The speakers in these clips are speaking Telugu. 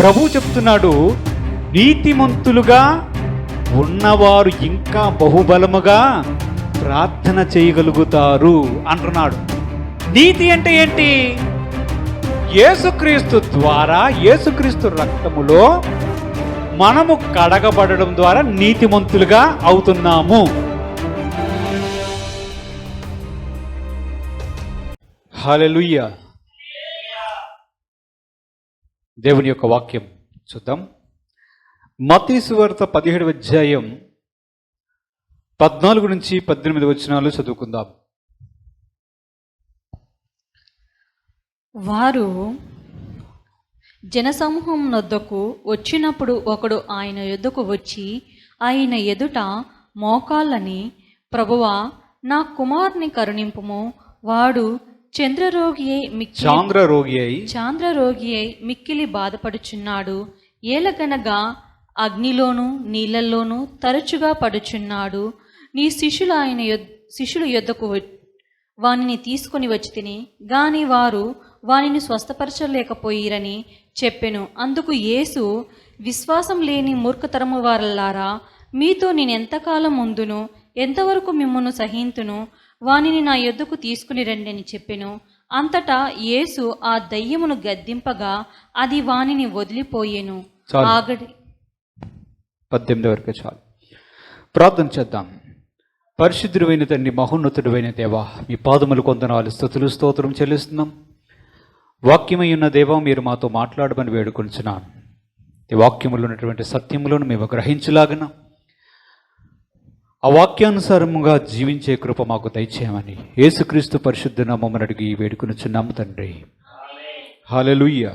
ప్రభువు చెప్తున్నాడు, నీతిమంతులుగా ఉన్నవారు ఇంకా బహుబలముగా ప్రార్థన చేయగలుగుతారు అంటున్నాడు. నీతి అంటే ఏంటి? యేసుక్రీస్తు ద్వారా, యేసుక్రీస్తు రక్తములో మనము కడగబడడం ద్వారా నీతిమంతులుగా అవుతున్నాము. హల్లెలూయా. దేవుని యొక్క వాక్యం చూద్దాం. మత్తయి సువార్త 17వ అధ్యాయం 14 నుంచి 18 వచనాలు చదువుకుందాం. వారు జనసమూహం నొద్దకు వచ్చినప్పుడు ఒకడు ఆయన యొద్దకు వచ్చి ఆయన ఎదుట మోకాళ్ళని, ప్రభువా, నా కుమారుని కరుణింపుము, వాడు చాంద్రరోగి అయి మిక్కిలి బాధపడుచున్నాడు. ఏలగనగా అగ్నిలోను నీళ్లలోనూ తరచుగా పడుచున్నాడు. నీ శిష్యుల యొద్దకు వానిని తీసుకొని వచ్చి తిని గాని వారు వానిని స్వస్థపరచలేకపోయిరని చెప్పెను. అందుకు యేసు, విశ్వాసం లేని మూర్ఖతరము వారలారా, మీతో నేను ఎంతకాలం ఉందును, ఎంతవరకు మిమ్మును సహింతును, వానిని నా యొద్దకు తీసుకుని రండి అని చెప్పెను. అంతటా యేసు ఆ దయ్యమును గద్దింపగా అది వానిని వదిలిపోయెను. 18 వరకు చాలు. ప్రార్థన చేద్దాం. పరిశుద్ధుడైన తండ్రి, మహోన్నతుడైన దేవా, మీ పాదములు కొందనాలు స్తుతులు స్తోత్రం చెల్లిస్తున్నాం. వాక్యమై ఉన్న దేవా, మీరు మాతో మాట్లాడమని వేడుకొంచున్నాను. ఈ వాక్యములో ఉన్నటువంటి సత్యములను మేము గ్రహించలాగన ఆ వాక్యానుసారముగా జీవించే కృప మాకు దయచేయమని యేసుక్రీస్తు పరిశుద్ధ నామమున అడిగి వేడుకొనుచున్నాము తండ్రి. హల్లెలూయా.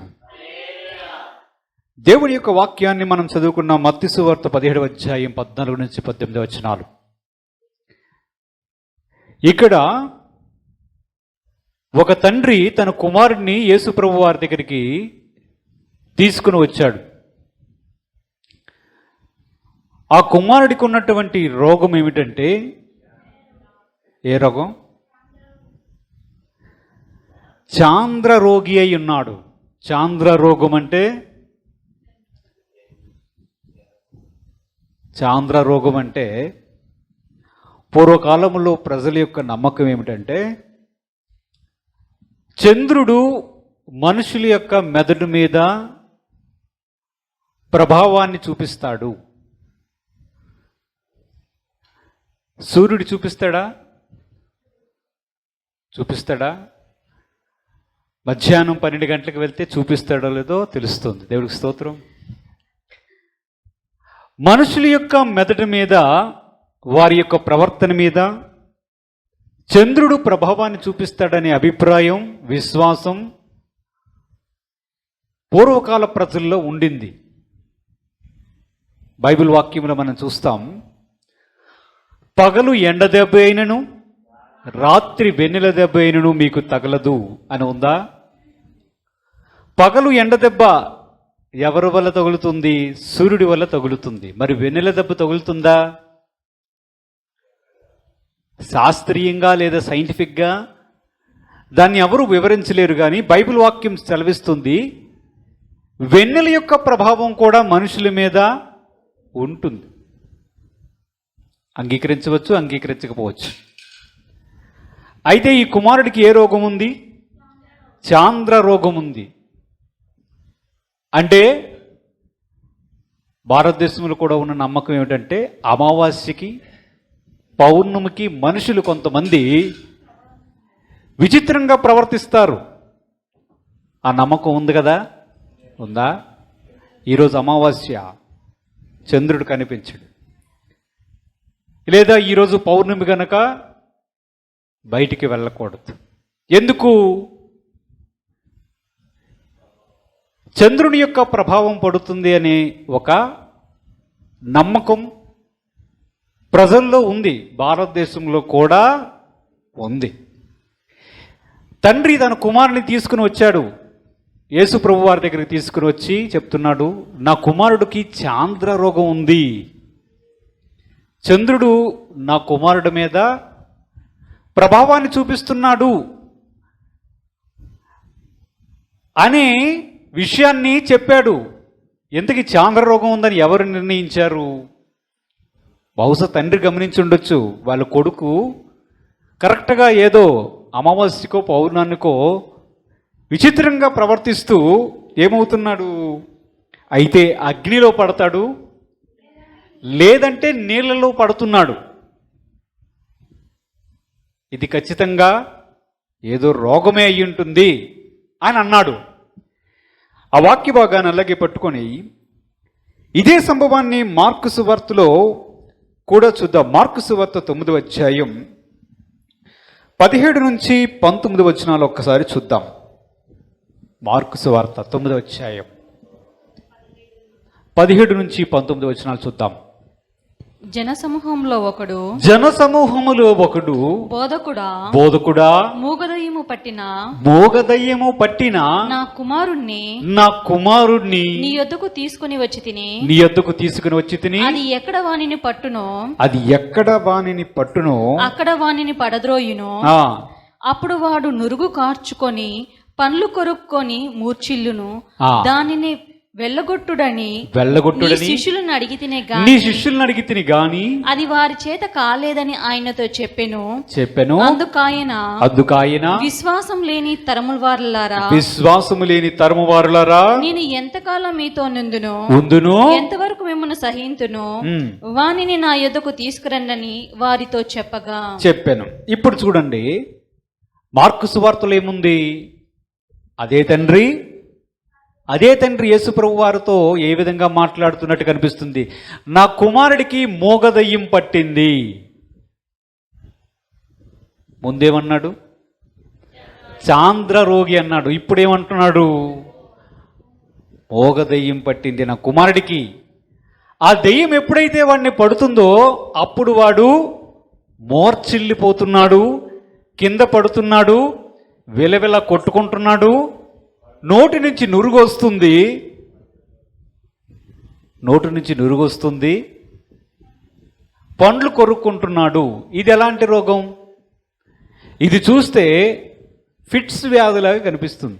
దేవుని యొక్క వాక్యాన్ని మనం చదువుకున్న మత్తయి సువార్త 17వ అధ్యాయం 14 నుంచి 18 వచనాలు. ఇక్కడ ఒక తండ్రి తన కుమారుడిని యేసు ప్రభు వారి దగ్గరికి తీసుకుని వచ్చాడు. ఆ కుమారుడికి ఉన్నటువంటి రోగం ఏమిటంటే, ఏ రోగం? చాంద్రరోగి అయి ఉన్నాడు. చాంద్రరోగం అంటే, చాంద్రరోగం అంటే పూర్వకాలంలో ప్రజల యొక్క నమ్మకం ఏమిటంటే, చంద్రుడు మనుషుల యొక్క మెదడు మీద ప్రభావాన్ని చూపిస్తాడు. సూర్యుడు చూపిస్తాడా? మధ్యాహ్నం 12 గంటలకు వెళ్తే చూపిస్తాడో లేదో తెలుస్తుంది. దేవుడికి స్తోత్రం. మనుషుల యొక్క మెదడు మీద, వారి యొక్క ప్రవర్తన మీద చంద్రుడు ప్రభావాన్ని చూపిస్తాడనే అభిప్రాయం, విశ్వాసం పూర్వకాల ప్రజల్లో ఉండింది. బైబిల్ వాక్యంలో మనం చూస్తాం, పగలు ఎండ దెబ్బ అయినను రాత్రి వెన్నెల దెబ్బ అయినను మీకు తగలదు అని ఉందా? పగలు ఎండ దెబ్బ ఎవరి వల్ల తగులుతుంది? సూర్యుడి వల్ల తగులుతుంది. మరి వెన్నెల దెబ్బ తగులుతుందా? శాస్త్రీయంగా లేదా సైంటిఫిక్గా దాన్ని ఎవరు వివరించలేరు, కానీ బైబిల్ వాక్యం సెలవిస్తుంది, వెన్నెల యొక్క ప్రభావం కూడా మనుషుల మీద ఉంటుంది. అంగీకరించవచ్చు, అంగీకరించకపోవచ్చు. అయితే ఈ కుమారుడికి ఏ రోగం ఉంది? చాంద్ర రోగం ఉంది. అంటే భారతదేశంలో కూడా ఉన్న నమ్మకం ఏమిటంటే, అమావాస్యకి పౌర్ణమికి మనుషులు కొంతమంది విచిత్రంగా ప్రవర్తిస్తారు. ఆ నమ్మకం ఉంది కదా? ఉందా? ఈరోజు అమావాస్య, చంద్రుడు కనిపించడు. లేదా ఈరోజు పౌర్ణమి కనుక బయటికి వెళ్ళకూడదు. ఎందుకు? చంద్రుని యొక్క ప్రభావం పడుతుంది అనే ఒక నమ్మకం ప్రజల్లో ఉంది, భారతదేశంలో కూడా ఉంది. తండ్రి తన కుమారుని తీసుకుని వచ్చాడు, యేసు ప్రభు వారి దగ్గరికి తీసుకుని వచ్చి చెప్తున్నాడు, నా కుమారుడికి చాంద్ర రోగం ఉంది. చంద్రుడు నా కుమారుడి మీద ప్రభావాన్ని చూపిస్తున్నాడు అనే విషయాన్ని చెప్పాడు. ఎందుకు చాంద్ర రోగం ఉందని ఎవరు నిర్ణయించారు? బహుశా తండ్రి గమనించి ఉండొచ్చు. వాళ్ళ కొడుకు కరెక్ట్గా ఏదో అమావాస్యకో పౌర్ణానికో విచిత్రంగా ప్రవర్తిస్తూ ఏమవుతున్నాడు? అయితే అగ్నిలో పడతాడు, లేదంటే నీళ్ళలో పడుతున్నాడు. ఇది ఖచ్చితంగా ఏదో రోగమే అయి ఉంటుంది అని అన్నాడు. ఆ వాక్య భాగాన్ని అలాగే పట్టుకొని ఇదే సంభవాన్ని మార్కు సువార్తలో కూడా చూద్దాం. మార్కు సువార్త 9వ అధ్యాయం 17 నుంచి 19 వచనాలు ఒక్కసారి చూద్దాం. మార్కు సువార్త 9వ అధ్యాయం 17 నుంచి 19 వచనాలు చూద్దాం. జనసమూహంలో ఒకడు బోధకుడా మూగదయ్యము పట్టిన నా కుమారుణ్ణి నీ యొద్దకు తీసుకుని వచ్చి తిని అది ఎక్కడ వానిని పట్టునో అక్కడ వానిని పడద్రోయును. అప్పుడు వాడు నురుగు కార్చుకొని పండ్లు కొరుక్కొని మూర్ఛిల్లును. దానిని వెళ్ళగొట్టుడని నీ శిష్యులను అడిగి తిని గాని అది వారి చేత కాలేదని ఆయనతో చెప్పెను. అందుకాయన విశ్వాసము లేని తరము వారులారా నేను ఎంతకాలం మీతో నుందును ఎంతవరకు మిమ్మల్ని సహింతును వానిని నా యొద్దకు తీసుకురండని వారితో చెప్పాను. ఇప్పుడు చూడండి, మార్కు సువార్తలో ఏముంది? అదే తండ్రి యేసు ప్రభు వారితో ఏ విధంగా మాట్లాడుతున్నట్టు కనిపిస్తుంది. నా కుమారుడికి మోగదయ్యం పట్టింది. ముందేమన్నాడు? చాంద్ర రోగి అన్నాడు. ఇప్పుడేమంటున్నాడు? మోగదయ్యం పట్టింది నా కుమారుడికి. ఆ దెయ్యం ఎప్పుడైతే వాడిని పడుతుందో అప్పుడు వాడు మోర్చిల్లిపోతున్నాడు, కింద పడుతున్నాడు, విలవిల కొట్టుకుంటున్నాడు, నోటి నుంచి నురుగు వస్తుంది, పండ్లు కొరుక్కుంటున్నాడు. ఇది ఎలాంటి రోగం? ఇది చూస్తే ఫిట్స్ వ్యాధిలాగా కనిపిస్తుంది,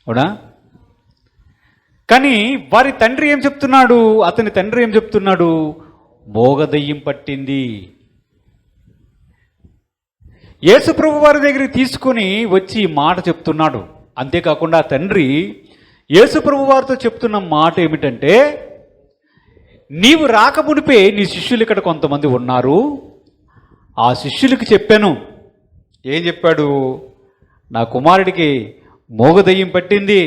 అవునా? కానీ అతని తండ్రి ఏం చెప్తున్నాడు? మోగదయ్యం పట్టింది. యేసు ప్రభు వారి దగ్గరికి తీసుకొని వచ్చి ఈ మాట చెప్తున్నాడు. అంతేకాకుండా తండ్రి యేసు ప్రభు వారితో చెప్తున్న మాట ఏమిటంటే, నీవు రాకమునిపే నీ శిష్యులు ఇక్కడ కొంతమంది ఉన్నారు, ఆ శిష్యులకి చెప్పాను. ఏం చెప్పాడు? నా కుమారుడికి మోగదయ్యం పట్టింది,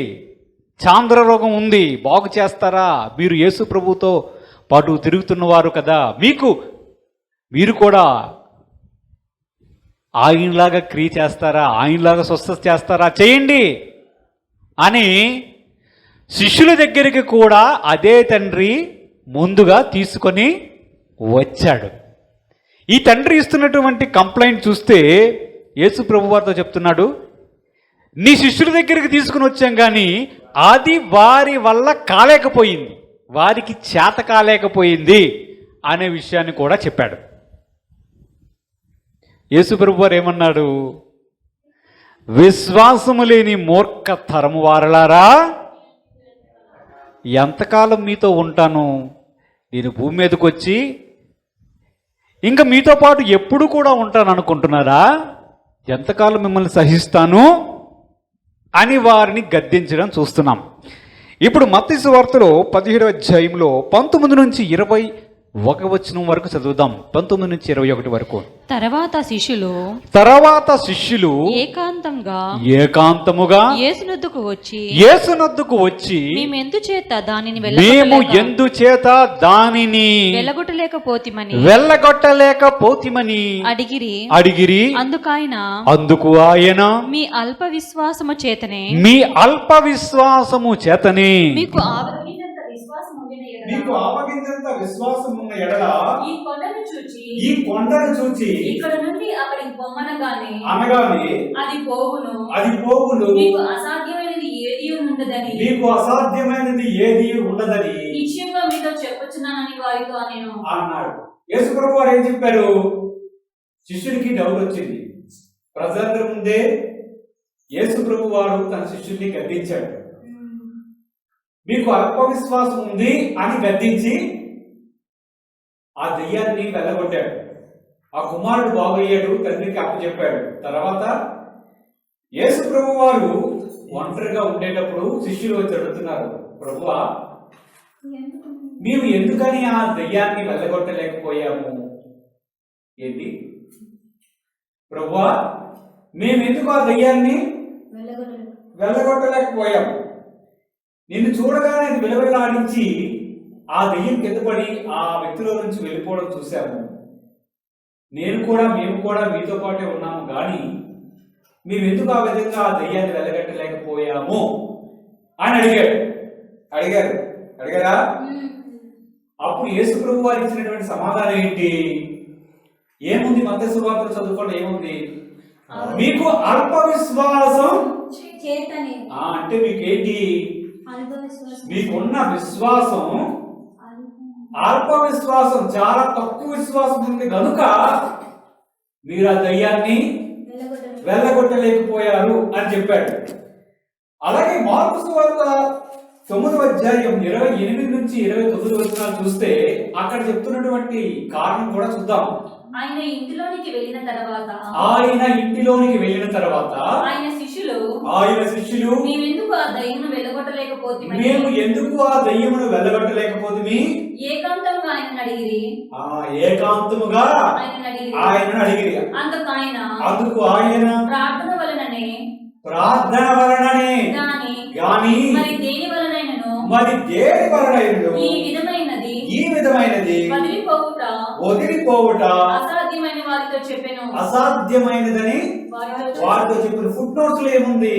చాంద్ర రోగం ఉంది, బాగు చేస్తారా? మీరు యేసు ప్రభుతో పాటు తిరుగుతున్నవారు కదా, మీరు కూడా ఆయనలాగా క్రియ చేస్తారా, ఆయనలాగా స్వస్థత చేస్తారా, చేయండి అని శిష్యుల దగ్గరికి కూడా అదే తండ్రి ముందుగా తీసుకొని వచ్చాడు. ఈ తండ్రి ఇస్తున్నటువంటి కంప్లైంట్ చూస్తే యేసు ప్రభు వారితో చెప్తున్నాడు, నీ శిష్యుల దగ్గరికి తీసుకుని వచ్చాం కానీ అది వారి వల్ల కాలేకపోయింది, వారికి చేత కాలేకపోయింది అనే విషయాన్ని కూడా చెప్పాడు. యేసు ప్రభు వారు ఏమన్నాడు? విశ్వాసము లేని మూర్ఖ తరము వారలారా, ఎంతకాలం మీతో ఉంటాను? నేను భూమి మీదకి వచ్చి ఇంకా మీతో పాటు ఎప్పుడు కూడా ఉంటాను అనుకుంటున్నారా? ఎంతకాలం మిమ్మల్ని సహిస్తాను అని వారిని గద్దించడం చూస్తున్నాం. ఇప్పుడు మత్తయి సువార్తలో 17వ అధ్యాయంలో 19 నుంచి 21 వచనం వరకు చదువుదాం. 19 నుంచి 21 వరకు. తర్వాత శిష్యులు ఏకాంతముగా యేసునొద్దకు వచ్చి మేము ఎందుచేత దానిని వెళ్ళగొట్టలేకపోతిమని అడిగిరి. అందుకు ఆయన మీ అల్ప విశ్వాసము చేతనే మీకు ఆవగింజంత విశ్వాసం ఉన్న ఎడల ఈ కొండను చూచి ఇక్కడ నుండి అక్కడికి పొమ్మనగానే అది పోవును మీకు అసాధ్యమైనది ఏదీ ఉండదని నిశ్చయంగా మీతో చెప్పుచున్నానని వారితో అన్నాడు. యేసు ప్రభువు వారు ఏం చెప్పారు? శిష్యుడికి డౌట్ వచ్చింది. ప్రజల ముందే యేసు ప్రభువు వారు తన శిష్యుల్ని గద్దించాడు. మీకు అల్ప విశ్వాసం ఉంది అని గద్దించి ఆ దెయ్యాన్ని వెళ్ళగొట్టాడు. ఆ కుమారుడు బాగయ్యాడు, తండ్రికి అప్పచెప్పాడు. తర్వాత యేసు ప్రభు వారు ఒంటరిగా ఉండేటప్పుడు శిష్యులు వచ్చి అడుగుతున్నారు, ప్రభువా మేము ఎందుకని ఆ దెయ్యాన్ని వెళ్ళగొట్టలేకపోయాము? ఏంటి ప్రభువా, మేమెందుకు ఆ దెయ్యాన్ని వెళ్ళగొట్టలేకపోయాము? నిన్ను చూడగానే అది విలవిలాడించి ఆ దెయ్యం కిందపడి ఆ వ్యక్తిలో నుంచి వెళ్ళిపోవడం చూశాము. మేము కూడా మీతో పాటే ఉన్నాము, కానీ మేమెందుకు ఆ విధంగా ఆ దెయ్యాన్ని వెళ్ళగట్టలేకపోయాము అని అడిగారా? అప్పుడు యేసు ప్రభు వారు ఇచ్చినటువంటి సమాధానం ఏంటి? ఏముంది? మత్తయి సువార్త చదువుకోండి, ఏముంది? మీకు అల్ప విశ్వాసం అంటే మీకేంటి? మీకున్న విశ్వాసం అల్ప విశ్వాసం, చాలా తక్కువ విశ్వాసం ఉంది కనుక మీరు ఆ దయ్యాన్ని వెళ్ళగొట్టలేకపోయారు అని చెప్పాడు. అలాగే మార్కు సువార్త 9వ అధ్యాయం 28 నుంచి 29 వచనాలు చూస్తే అక్కడ చెప్తున్నటువంటి కారణం కూడా చూద్దాం. ఆయన ఇంటిలోనికి వెళ్ళిన తర్వాత ఆయన శిష్యులు మేము ఎందుకు ఆ దయ్యమును వెళ్ళగొట్టలేకపోతే ఏకాంతముగా ఆయనను అడిగిరి. అందుకు ఆయన ప్రార్థన వలననే గాని మరి దేని వలనైనను ఈ విధమైనది వదిలిపోవుట అసాధ్యమైనదని వారితో చెప్పిన. ఫుట్ నోట్స్ లో ఏముంది?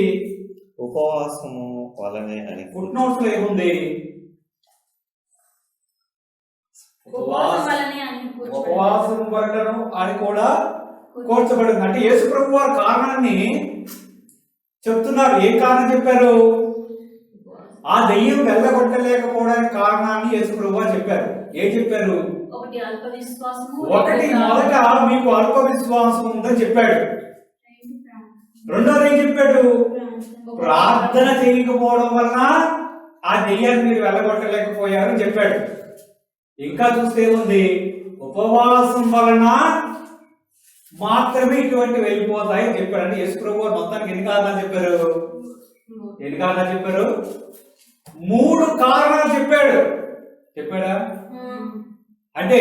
ఉపవాసము వలనే అని. ఫుట్ నోట్స్ లో ఏముంది? ఉపవాసం వలన అని కూడా కోర్చబడింది. అంటే యేసు ప్రభు వారి కారణాన్ని చెప్తున్నారు. ఏ కారణం చెప్పారు? ఆ దెయ్యం వెళ్ళగొట్టలేకపోవడానికి కారణాన్ని యేసు ప్రభు వారు చెప్పారు. ఏం చెప్పారు? ఒకటి మొదట మీకు అల్ప విశ్వాసం ఉందని చెప్పాడు. రెండోది ఏం చెప్పాడు? ప్రార్థన చేయకపోవడం వలన ఆ దెయ్యాన్ని మీరు వెళ్ళగొట్టలేకపోయారని చెప్పాడు. ఇంకా చూస్తే ఉంది, ఉపవాసం వలన మాత్రమే ఇటువంటి వెళ్ళిపోతాయని చెప్పాడు. అంటే యేసు ప్రభు వారు మొత్తానికి ఎన్ని కారణాలు చెప్పారు? 3 కారణాలు చెప్పాడా? అంటే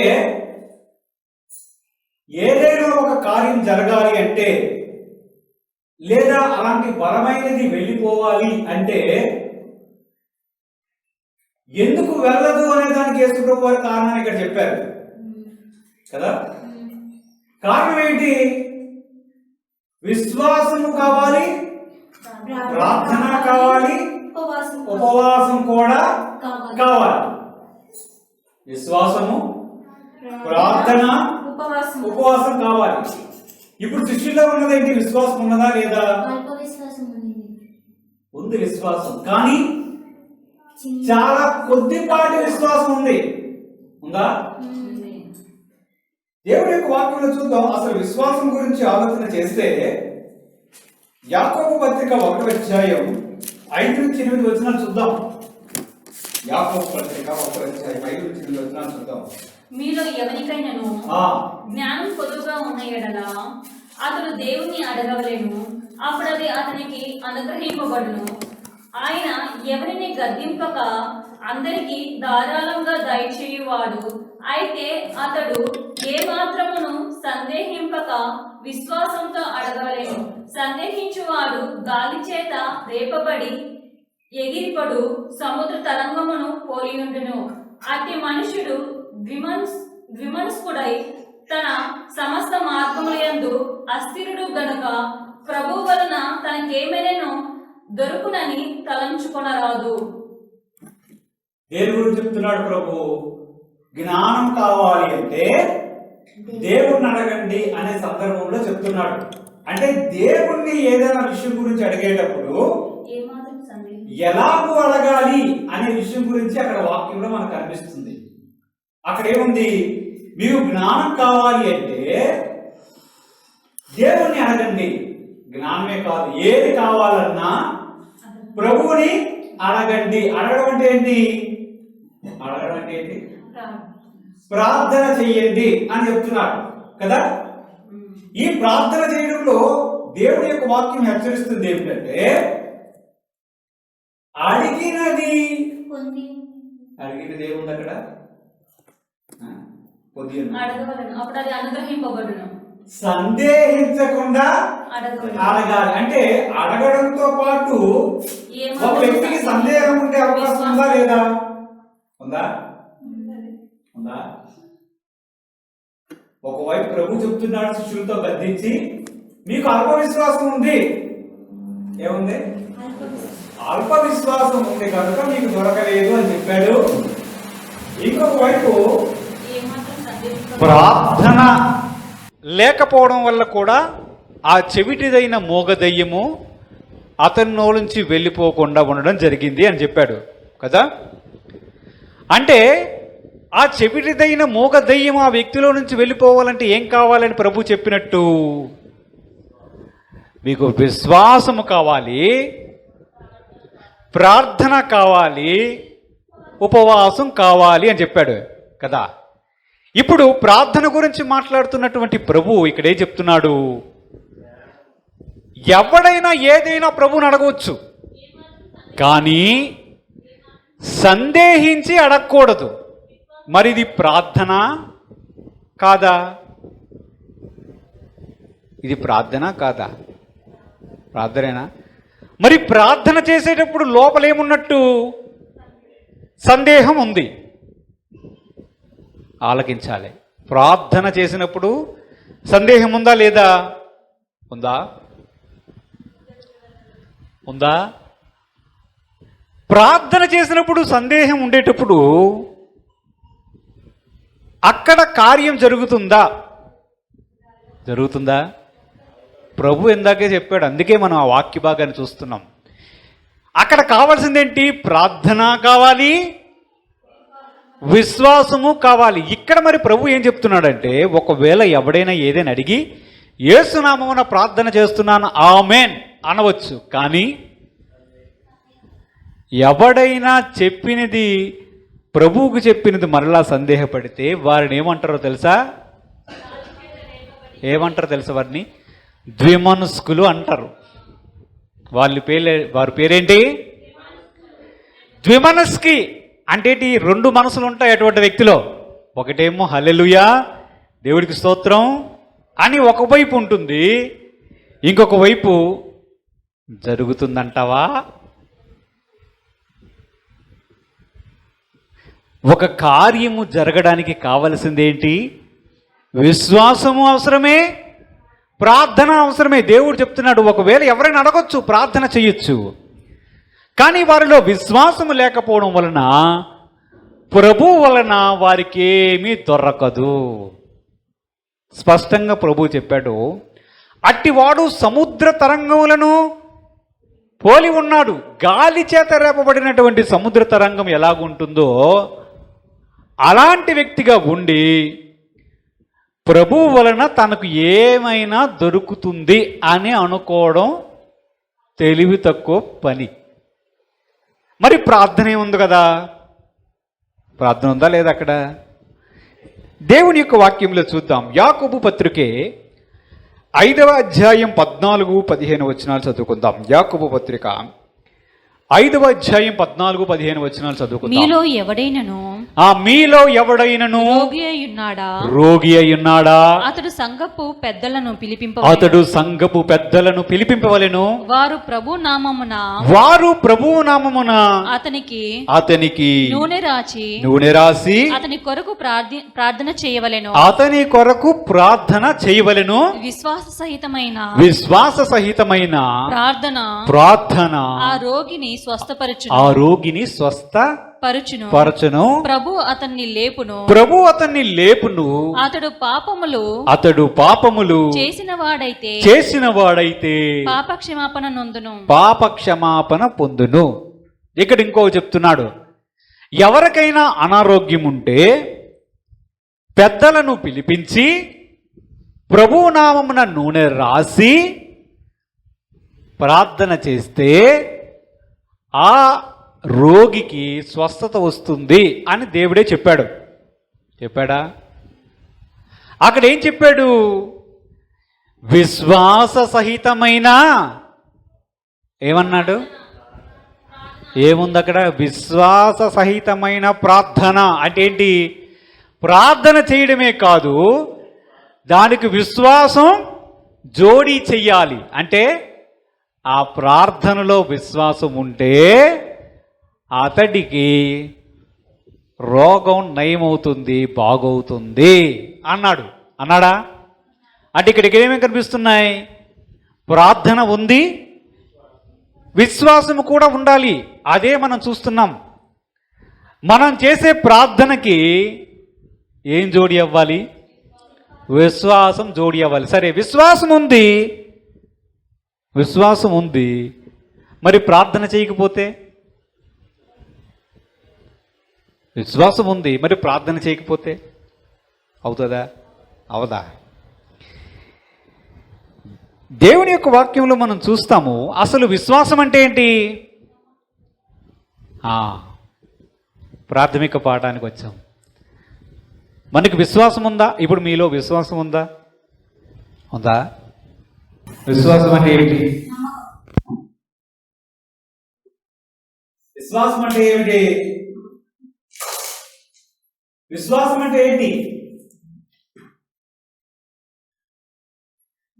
ఏదైనా ఒక కార్యం జరగాలి అంటే, లేదా అలాంటి బలమైనది వెళ్ళిపోవాలి అంటే ఎందుకు వెళ్ళదు అనే దానికి యేసు ప్రభు వారి కారణాన్ని ఇక్కడ చెప్పారు కదా. కారణం ఏంటి? విశ్వాసము కావాలి, ప్రార్థన కావాలి, ఉపవాసం కూడా కావాలి. విశ్వాసము, ప్రార్థన, ఉపవాసం కావాలి. ఇప్పుడు శిష్యుల్లో ఉన్నదేంటి? విశ్వాసం ఉన్నదా లేదా? ఉంది విశ్వాసం, కానీ చాలా కొద్దిపాటి విశ్వాసం ఉందా? దేవుడి యొక్క వాక్యంలో చూద్దాం. అసలు విశ్వాసం గురించి ఆలోచన చేస్తే యాకోబు పత్రిక 1వ అధ్యాయం 5 నుంచి 8 వచనాలు చూద్దాం. యాకోబు పత్రిక 1వ అధ్యాయం 5 నుంచి 8 వచనాలు చూద్దాం. మీలో ఎవరికైనాను జ్ఞానం కొద్దుగా ఉన్న ఎడల అతడు దేవుణ్ణి అడగవలేను, అప్పుడు అది అతనికి అనుగ్రహింపబడును. ఆయన ఎవరిని గద్దింపక అందరికి ధారాళంగా దయచేయువాడు. అయితే అతడు ఏ మాత్రమును సందేహింపక విశ్వాసంతో అడగవలేను. సందేహించువాడు గాలి చేత రేపబడి ఎగిరిపడు సముద్ర తరంగమును పోలియుండును. అట్టి మనుషుడు ద్విమనస్కుడై తన సమస్త మార్గములందు అస్థిరుడు గనుక ప్రభు వలన తనకేమైనా దొరుకునని తలంచుకొనరాదు. దేని గురించి చెప్తున్నాడు ప్రభు? జ్ఞానం కావాలి అంటే దేవుణ్ణి అడగండి అనే సందర్భంలో చెప్తున్నాడు. అంటే దేవుణ్ణి ఏదైనా విషయం గురించి అడిగేటప్పుడు ఎలాగూ అడగాలి అనే విషయం గురించి అక్కడ వాక్యంలో మనకు కనిపిస్తుంది. అక్కడ ఏముంది? మీకు జ్ఞానం కావాలి అంటే దేవుణ్ణి అడగండి. జ్ఞానమే కాదు, ఏది కావాలన్నా ప్రభువుని అడగండి. అడగడం అంటే ఏంటి? అడగడం అంటే ఏంటి? ప్రార్థన చెయ్యండి అని చెప్తున్నాడు కదా. ఈ ప్రార్థన చేయడంలో దేవుడి యొక్క వాక్యం హెచ్చరిస్తుంది ఏమిటంటే, అడిగినది ఏముంది అక్కడ? సందేహించకుండా అడగాలి. అంటే అడగడంతో పాటు ఒక వ్యక్తికి సందేహం ఉండే అవకాశం ఉందా లేదా? ఉందా? ఉందా? ఒకవైపు ప్రభు చెప్తున్నాడు శిష్యులతో గద్దించి, మీకు అల్ప విశ్వాసం ఉంది. ఏముంది? అల్ప విశ్వాసం ఉంది కనుక మీకు దొరకలేదు అని చెప్పాడు. ఇంకొక వైపు ప్రార్థన లేకపోవడం వల్ల కూడా ఆ చెవిటిదైన మూగదయ్యము అతని నుంచి వెళ్ళిపోకుండా ఉండడం జరిగింది అని చెప్పాడు కదా. అంటే ఆ చెవిటిదైన మూగదయ్యం ఆ వ్యక్తిలో నుంచి వెళ్ళిపోవాలంటే ఏం కావాలని ప్రభు చెప్పినట్టు, మీకు విశ్వాసము కావాలి, ప్రార్థన కావాలి, ఉపవాసం కావాలి అని చెప్పాడు కదా. ఇప్పుడు ప్రార్థన గురించి మాట్లాడుతున్నటువంటి ప్రభు ఇక్కడ ఏం చెప్తున్నాడు? ఎవడైనా ఏదైనా ప్రభుని అడగవచ్చు, కానీ సందేహించి అడగకూడదు. మరి ఇది ప్రార్థన కాదా? ఇది ప్రార్థన కాదా? ప్రార్థనేనా? మరి ప్రార్థన చేసేటప్పుడు లోపలేమున్నట్టు? సందేహం ఉంది. ఆలకించాలి. ప్రార్థన చేసినప్పుడు సందేహం ఉందా లేదా? ఉందా? ఉందా? ప్రార్థన చేసినప్పుడు సందేహం ఉండేటప్పుడు అక్కడ కార్యం జరుగుతుందా? జరుగుతుందా? ప్రభు ఇందాకే చెప్పాడు. అందుకే మనం ఆ వాక్య భాగాన్ని చూస్తున్నాం. అక్కడ కావాల్సిందేంటి? ప్రార్థన కావాలి, విశ్వాసము కావాలి. ఇక్కడ మరి ప్రభు ఏం చెప్తున్నాడంటే, ఒకవేళ ఎవడైనా ఏదైనా అడిగి యేసునామమున ప్రార్థన చేస్తున్నాను ఆమేన్ అనవచ్చు, కానీ ఎవడైనా చెప్పినది ప్రభువుకు చెప్పినది మరలా సందేహపడితే వారిని ఏమంటారో తెలుసా? ఏమంటారో తెలుసా? వారిని ద్విమనస్కులు అంటారు. వారి పేరేంటి? ద్విమనస్కి. అంటే రెండు మనసులు ఉంటాయి అటువంటి వ్యక్తిలో. ఒకటేమో హల్లెలూయా దేవుడికి స్తోత్రం అని ఒకవైపు ఉంటుంది, ఇంకొక వైపు జరుగుతుందంటావా? ఒక కార్యము జరగడానికి కావలసిందేంటి? విశ్వాసము అవసరమే, ప్రార్థన అవసరమే. దేవుడు చెప్తున్నాడు, ఒకవేళ ఎవరైనా అడగొచ్చు, ప్రార్థన చేయొచ్చు, కానీ వారిలో విశ్వాసము లేకపోవడం వలన ప్రభు వలన వారికి ఏమీ దొరకదు. స్పష్టంగా ప్రభు చెప్పాడు. అట్టివాడు సముద్ర తరంగములను పోలి ఉన్నాడు. గాలి చేత రేపబడినటువంటి సముద్ర తరంగం ఎలాగుంటుందో అలాంటి వ్యక్తిగా ఉండి ప్రభు వలన తనకు ఏమైనా దొరుకుతుంది అని అనుకోవడం తెలివి తక్కువ పని. మరి ప్రార్థన ఏముంది కదా? ప్రార్థన ఉందా లేదా? అక్కడ దేవుని యొక్క వాక్యంలో చూద్దాం. యాకోబు పత్రికే 5వ అధ్యాయం 14-15 వచనాలు చదువుకుందాం. యాకోబు పత్రిక 5వ అధ్యాయం 14-15 వచనాలు చదువుకుందాం. మీలో ఎవడైనను రోగి అయ్యున్నాడా? అతడు సంఘపు పెద్దలను పిలిపింపవలెను. వారు ప్రభు నామమున అతనికి నూనె రాసి అతని కొరకు ప్రార్థన చేయవలెను. విశ్వాస సహితమైన ప్రార్థన ఆ రోగిని స్వస్థపరచును. ప్రభు అతన్ని లేపును. అతడు పాపములు చేసిన వాడైతే పాప క్షమాపణ పొందును. ఇక్కడ ఇంకో చెప్తున్నాడు, ఎవరికైనా అనారోగ్యం ఉంటే పెద్దలను పిలిపించి ప్రభువు నామమున నూనె రాసి ప్రార్థన చేస్తే ఆ రోగికి స్వస్థత వస్తుంది అని దేవుడే చెప్పాడా? అక్కడ ఏం చెప్పాడు? విశ్వాస సహితమైన ఏమన్నాడు? ఏముంది అక్కడ? విశ్వాస సహితమైన ప్రార్థన అంటే ఏంటి? ప్రార్థన చేయడమే కాదు, దానికి విశ్వాసం జోడీ చెయ్యాలి. అంటే ఆ ప్రార్థనలో విశ్వాసం ఉంటే అతడికి రోగం నయమవుతుంది, బాగవుతుంది అన్నాడా? అంటే ఇక్కడికి ఏమేమి కనిపిస్తున్నాయి? ప్రార్థన ఉంది, విశ్వాసం కూడా ఉండాలి. అదే మనం చూస్తున్నాం. మనం చేసే ప్రార్థనకి ఏం జోడి అవ్వాలి? విశ్వాసం జోడి అవ్వాలి. సరే, విశ్వాసం ఉంది, మరి ప్రార్థన చేయకపోతే? విశ్వాసం ఉంది, మరి ప్రార్థన చేయకపోతే అవుతుందా? అవదా? దేవుని యొక్క వాక్యంలో మనం చూస్తాము. అసలు విశ్వాసం అంటే ఏంటి? ప్రాథమిక పాఠానికి వచ్చాం. మనకి విశ్వాసం ఉందా? ఇప్పుడు మీలో విశ్వాసం ఉందా? విశ్వాసం అంటే ఏంటి? విశ్వాసం అంటే ఏమిటి? విశ్వాసం అంటే ఏంటి?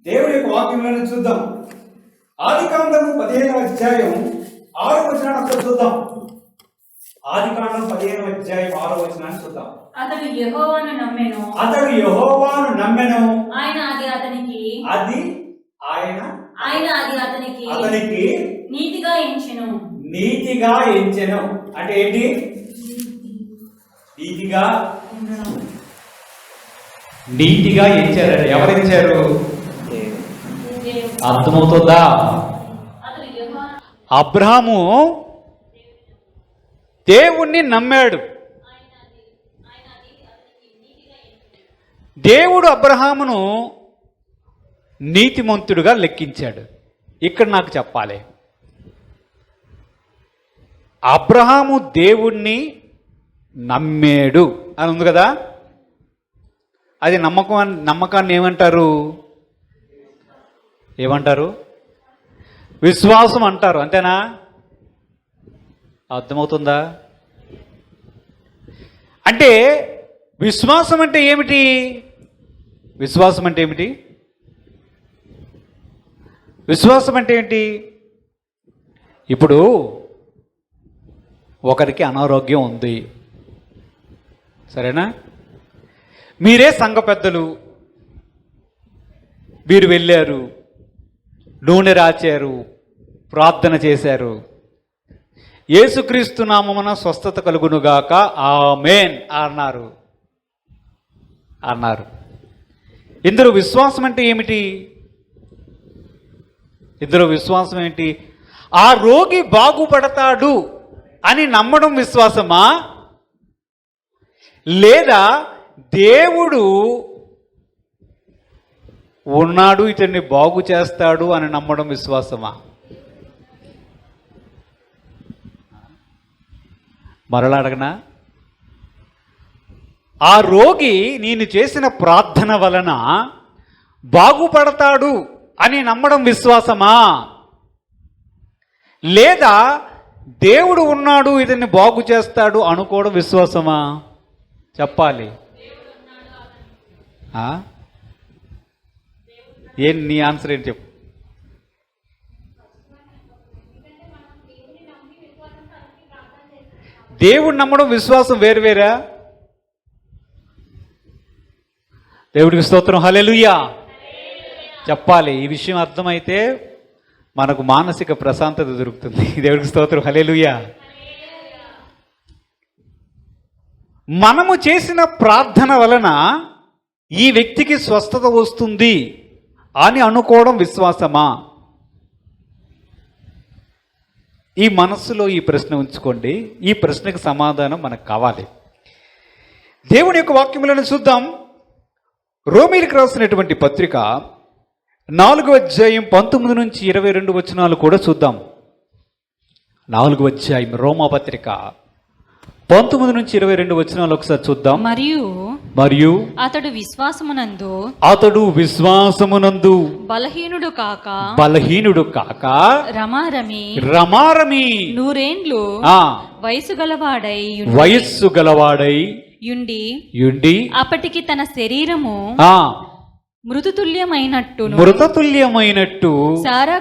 దేవుడి యొక్క వాక్యంలో చూద్దాం. ఆదికాండము 15వ అధ్యాయం 6వ వచనాన్ని ఒకసారి చూద్దాం. ఆదికాండం 15వ అధ్యాయం 6వ వచనాన్ని చూద్దాం. అతడు యెహోవాను నమ్మెను, ఆయన అది అతనికి నీతిగా ఎంచెను. అంటే ఏంటి? నీతిగా ఎంచారు. ఎవరు ఎంచారు? అర్థమవుతుందా? అబ్రహాము దేవుణ్ణి నమ్మాడు. దేవుడు అబ్రహామును నీతిమంతుడుగా లెక్కించాడు. ఇక్కడ నాకు చెప్పాలి, అబ్రహాము దేవుణ్ణి నమ్మాడు అని ఉంది కదా. అది నమ్మకాన్ని ఏమంటారు? విశ్వాసం అంటారు. అంతేనా? అర్థమవుతుందా? అంటే విశ్వాసం అంటే ఏమిటి? విశ్వాసం అంటే ఏంటి? ఇప్పుడు ఒకరికి అనారోగ్యం ఉంది, సరేనా? మీరే సంఘ పెద్దలు, మీరు వెళ్ళారు, నూనె రాచారు, ప్రార్థన చేశారు, యేసుక్రీస్తు నామమున స్వస్థత కలుగునుగాక ఆమేన్ అన్నారు. ఇందులో విశ్వాసం అంటే ఏమిటి? ఆ రోగి బాగుపడతాడు అని నమ్మడం విశ్వాసమా? లేదా దేవుడు ఉన్నాడు, ఇతన్ని బాగు చేస్తాడు అని నమ్మడం విశ్వాసమా? మరలా అడగనా? ఆ రోగి నేను చేసిన ప్రార్థన వలన బాగుపడతాడు అని నమ్మడం విశ్వాసమా? లేదా దేవుడు ఉన్నాడు, ఇతన్ని బాగు చేస్తాడు అనుకోవడం విశ్వాసమా? చెప్పాలి. నీ ఆన్సర్ ఏంటి చెప్పు. దేవుడు నమ్మడం విశ్వాసం వేరువేరా? దేవుడికి స్తోత్రం, హల్లెలూయా చెప్పాలి. ఈ విషయం అర్థమైతే మనకు మానసిక ప్రశాంతత దొరుకుతుంది. దేవుడికి స్తోత్రం, హల్లెలూయా. మనము చేసిన ప్రార్థన వలన ఈ వ్యక్తికి స్వస్థత వస్తుంది అని అనుకోవడం విశ్వాసమా? ఈ మనస్సులో ఈ ప్రశ్న ఉంచుకోండి. ఈ ప్రశ్నకు సమాధానం మనకు కావాలి. దేవుని యొక్క వాక్యములను చూద్దాం. రోమీలకు రాసినటువంటి పత్రిక 4వ అధ్యాయం 19 నుంచి 22 వచనాలు కూడా చూద్దాం. 4వ అధ్యాయం రోమాపత్రిక 19 నుంచి 22 వచనాలు ఒకసారి చూద్దాం. మరియు అతడు విశ్వాసమునందు బలహీనుడు కాక రమారమి 100 ఏండ్లు వయస్సు గలవాడై యుండి అప్పటికి తన శరీరము మృతతుల్యమైనట్టు సారా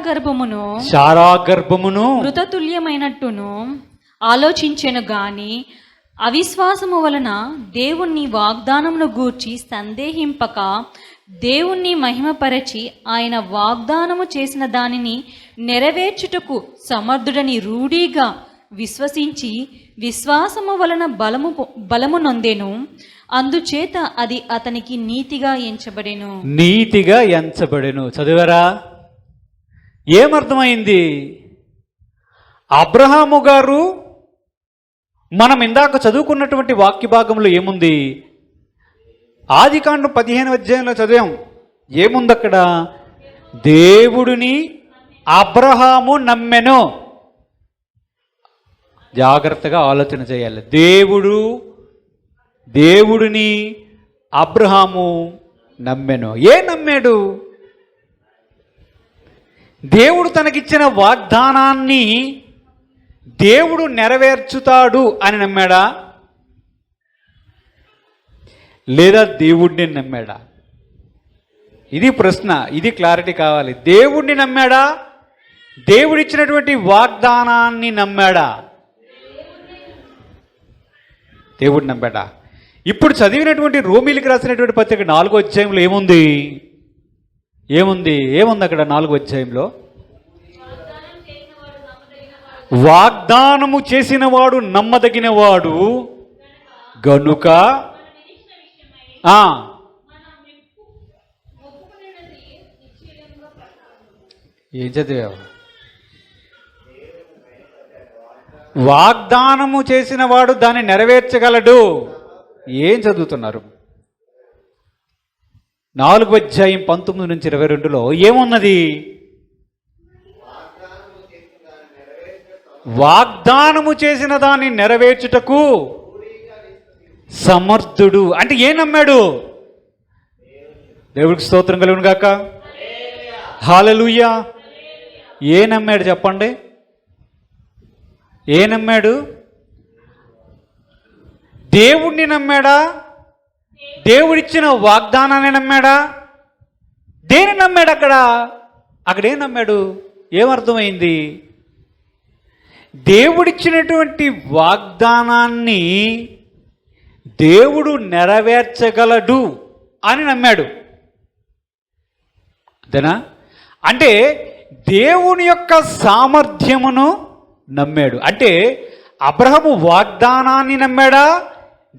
గర్భమును మృతతుల్యమైనట్టును ఆలోచించెను గాని అవిశ్వాసము వలన దేవుణ్ణి వాగ్దానమును గూర్చి సందేహింపక దేవుణ్ణి మహిమపరచి ఆయన వాగ్దానము చేసిన దానిని నెరవేర్చుటకు సమర్థుడని రూఢిగా విశ్వసించి విశ్వాసము వలన బలము నొందెను. అందుచేత అది అతనికి నీతిగా ఎంచబడెను. చదివారా? ఏమర్థమైంది? అబ్రహాము గారు మనం ఇందాక చదువుకున్నటువంటి వాక్య భాగంలో ఏముంది? ఆదికాండం 15వ అధ్యాయంలో చదివాం. ఏముంది అక్కడ? దేవుడిని అబ్రహాము నమ్మెను. జాగ్రత్తగా ఆలోచన చేయాలి. దేవుడిని అబ్రహాము నమ్మెను. నమ్మాడు? దేవుడు తనకిచ్చిన వాగ్దానాన్ని దేవుడు నెరవేర్చుతాడు అని నమ్మాడా, లేదా దేవుడిని నమ్మాడా? ఇది ప్రశ్న. ఇది క్లారిటీ కావాలి. దేవుడిని నమ్మాడా, దేవుడిచ్చినటువంటి వాగ్దానాన్ని నమ్మాడా? దేవుడిని నమ్మాడా? ఇప్పుడు చదివినటువంటి రోమీలకు రాసినటువంటి పత్రిక 4వ అధ్యాయంలో ఏముంది అక్కడ 4వ అధ్యాయంలో? వాగ్దానము చేసినవాడు నమ్మదగినవాడు గనుక ఏం చదివావు? వాగ్దానము చేసినవాడు దాన్ని నెరవేర్చగలడు. ఏం చదువుతున్నారు? 4వ అధ్యాయం 19 నుంచి 22లో ఏమున్నది? వాగ్దానము చేసిన దాన్ని నెరవేర్చుటకు సమర్థుడు. అంటే ఏం నమ్మాడు? దేవుడికి స్తోత్రం కలుగును గాక. హల్లెలూయా. ఏ నమ్మాడు చెప్పండి? ఏ నమ్మాడు? దేవుణ్ణి నమ్మాడా, దేవుడిచ్చిన వాగ్దానాన్ని నమ్మాడా? దేని నమ్మాడు? అక్కడేం నమ్మాడు? ఏమర్థమైంది? దేవుడిచ్చినటువంటి వాగ్దానాన్ని దేవుడు నెరవేర్చగలడు అని నమ్మాడు. అంతేనా? అంటే దేవుని యొక్క సామర్థ్యమును నమ్మాడు. అంటే అబ్రహాము వాగ్దానాన్ని నమ్మాడా,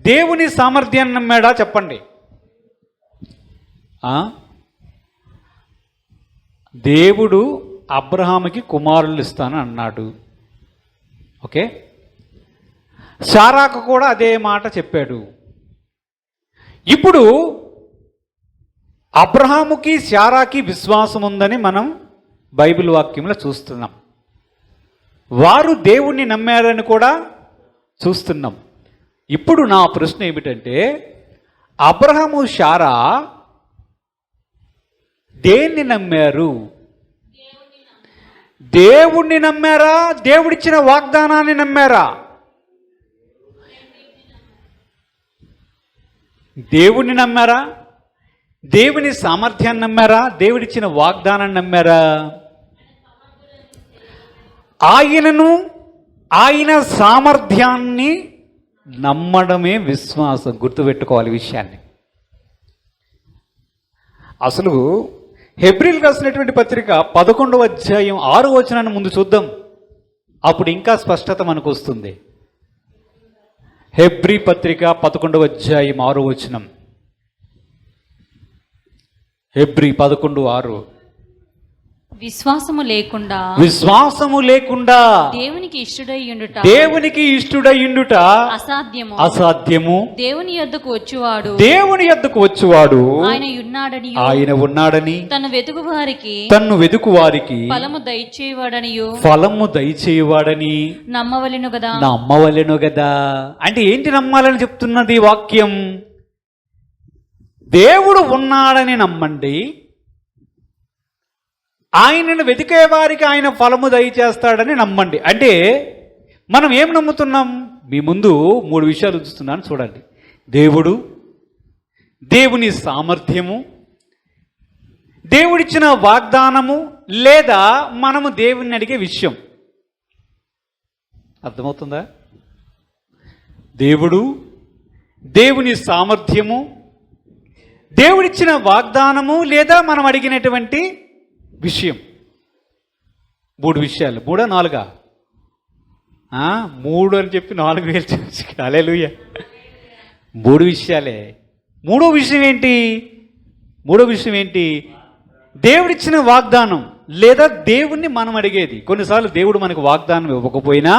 దేవుని సామర్థ్యాన్ని నమ్మాడా? చెప్పండి. దేవుడు అబ్రహాముకి కుమారులు ఇస్తాను అన్నాడు. ఓకే, శారాకు కూడా అదే మాట చెప్పాడు. ఇప్పుడు అబ్రహాముకి శారాకి విశ్వాసం ఉందని మనం బైబిల్ వాక్యంలో చూస్తున్నాం. వారు దేవుణ్ణి నమ్మారని కూడా చూస్తున్నాం. ఇప్పుడు నా ప్రశ్న ఏమిటంటే, అబ్రహాము శారా దేన్ని నమ్మారు? దేవుణ్ణి నమ్మారా, దేవుడిచ్చిన వాగ్దానాన్ని నమ్మారా? దేవుణ్ణి నమ్మారా, దేవుని సామర్థ్యాన్ని నమ్మారా, దేవుడిచ్చిన వాగ్దానాన్ని నమ్మారా? ఆయన సామర్థ్యాన్ని నమ్మడమే విశ్వాసం. గుర్తుపెట్టుకోవాలి విషయాన్ని. అసలు హెబ్రీలు రాసినటువంటి పత్రిక 11వ అధ్యాయం 6వ వచనాన్ని ముందు చూద్దాం. అప్పుడు ఇంకా స్పష్టత మనకు వస్తుంది. హెబ్రీ పత్రిక 11వ అధ్యాయం 6వ వచనం. హెబ్రీ 11:6. విశ్వాసము లేకుండా విశ్వాసము లేకుండా దేవునికి ఇష్టడయ్యుండుట దేవునికి ఇష్టుడయ్యుండుట అసాధ్యము. అసాధ్యము. దేవుని యొద్దకు వచ్చువాడు దేవుని యొద్దకు వచ్చువాడు ఆయన ఉన్నాడని తను వెతుకు వారికి ఫలము దయచేవాడనియు ఫలము దయచేవాడని నమ్మవలెను గదా. అంటే ఏంటి నమ్మాలని చెప్తున్నది వాక్యం? దేవుడు ఉన్నాడని నమ్మండి, ఆయనను వెతికే వారికి ఆయన ఫలము దయచేస్తాడని నమ్మండి. అంటే మనం ఏం నమ్ముతున్నాం? మీ ముందు 3 విషయాలు చూస్తున్నాను, చూడండి. దేవుడు, దేవుని సామర్థ్యము, దేవుడిచ్చిన వాగ్దానము, లేదా మనము దేవుణ్ణి అడిగే విషయం. అర్థమవుతుందా? దేవుడు, దేవుని సామర్థ్యము, దేవుడిచ్చిన వాగ్దానము, లేదా మనం అడిగినటువంటి విషయం. 3 విషయాలు. 3 4 3 అని చెప్పి 4 వేలు చూసి హల్లెలూయా. 3 విషయాలే. మూడో విషయం ఏంటి? దేవుడిచ్చిన వాగ్దానం, లేదా దేవుణ్ణి మనం అడిగేది. కొన్నిసార్లు దేవుడు మనకు వాగ్దానం ఇవ్వకపోయినా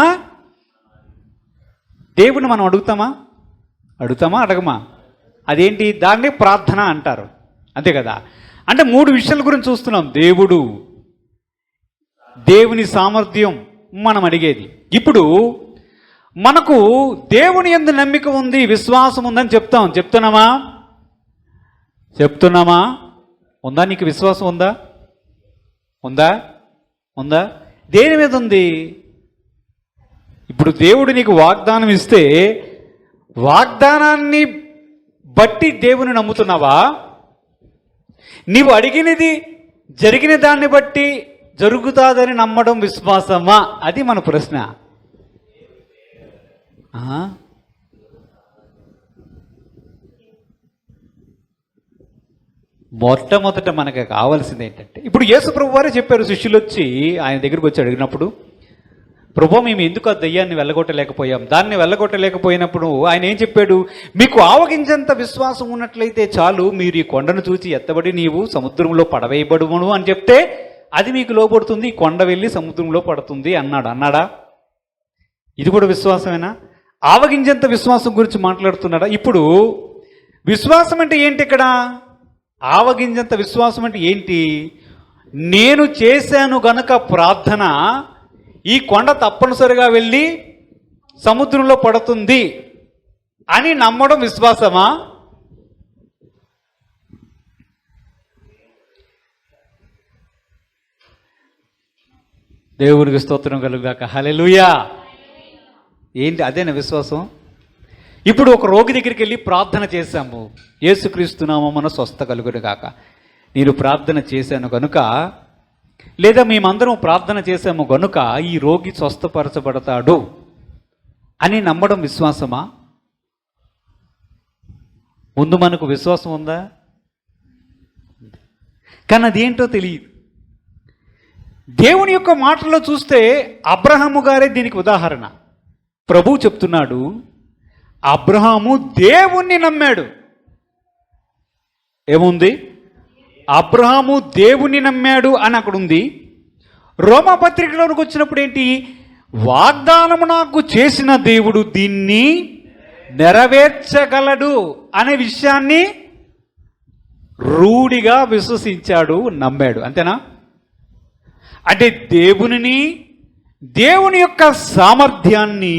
దేవుణ్ణి మనం అడుగుతామా అడగమా? అదేంటి? దాన్ని ప్రార్థన అంటారు, అంతే కదా. అంటే 3 విషయాల గురించి చూస్తున్నాం. దేవుడు, దేవుని సామర్థ్యం, మనం అడిగేది. ఇప్పుడు మనకు దేవుని యందు నమ్మిక ఉంది, విశ్వాసం ఉందని చెప్తున్నామా? ఉందా? నీకు విశ్వాసం ఉందా? దేని మీద ఉంది? ఇప్పుడు దేవుడు నీకు వాగ్దానం ఇస్తే వాగ్దానాన్ని బట్టి దేవుని నమ్ముతున్నావా? నీవు అడిగినది జరిగిన దాన్ని బట్టి జరుగుతాదని నమ్మడం విశ్వాసమా? అది మన ప్రశ్న. మొట్టమొదట మనకు కావాల్సింది ఏంటంటే, ఇప్పుడు యేసు ప్రభు వారే చెప్పారు. శిష్యులు వచ్చి ఆయన దగ్గరికి వచ్చి అడిగినప్పుడు, ప్రభు మేము ఎందుకు ఆ దయ్యాన్ని వెళ్ళగొట్టలేకపోయాం? దాన్ని వెళ్ళగొట్టలేకపోయినప్పుడు ఆయన ఏం చెప్పాడు? మీకు ఆవగించంత విశ్వాసం ఉన్నట్లయితే చాలు, మీరు ఈ కొండను చూసి ఎత్తబడి నీవు సముద్రంలో పడవేయబడును అని చెప్తే అది మీకు లోబడుతుంది, ఈ కొండ వెళ్ళి సముద్రంలో పడుతుంది అన్నాడా? ఇది కూడా విశ్వాసమేనా? ఆవగించంత విశ్వాసం గురించి మాట్లాడుతున్నాడా? ఇప్పుడు విశ్వాసం అంటే ఏంటి? ఇక్కడ ఆవగింజంత విశ్వాసం అంటే ఏంటి? నేను చేశాను గనుక ప్రార్థన, ఈ కొండ తప్పనిసరిగా వెళ్ళి సముద్రంలో పడుతుంది అని నమ్మడం విశ్వాసమా? దేవునికి స్తోత్రం కలుగుగాక. హల్లెలూయా. ఏంటి? అదేనా విశ్వాసం? ఇప్పుడు ఒక రోగి దగ్గరికి వెళ్ళి ప్రార్థన చేశాము, యేసుక్రీస్తు నామమున స్వస్థ కలుగును గాక. నేను ప్రార్థన చేశాను కనుక, లేదా మేమందరం ప్రార్థన చేశాము గనుక ఈ రోగి స్వస్థపరచబడతాడు అని నమ్మడం విశ్వాసమా? ముందు మనకు విశ్వాసం ఉందా? కానీ అదేంటో తెలియదు. దేవుని యొక్క మాటల్లో చూస్తే అబ్రహాము గారే దీనికి ఉదాహరణ. ప్రభువు చెప్తున్నాడు, అబ్రహాము దేవుణ్ణి నమ్మాడు. ఏముంది? అబ్రహాము దేవుణ్ణి నమ్మాడు అని అక్కడ ఉంది. రోమాపత్రికలోకి వచ్చినప్పుడు ఏంటి? వాగ్దానము నాకు చేసిన దేవుడు దీన్ని నెరవేర్చగలడు అనే విషయాన్ని రూఢిగా విశ్వసించాడు, నమ్మాడు. అంతేనా? అంటే దేవుని యొక్క సామర్థ్యాన్ని,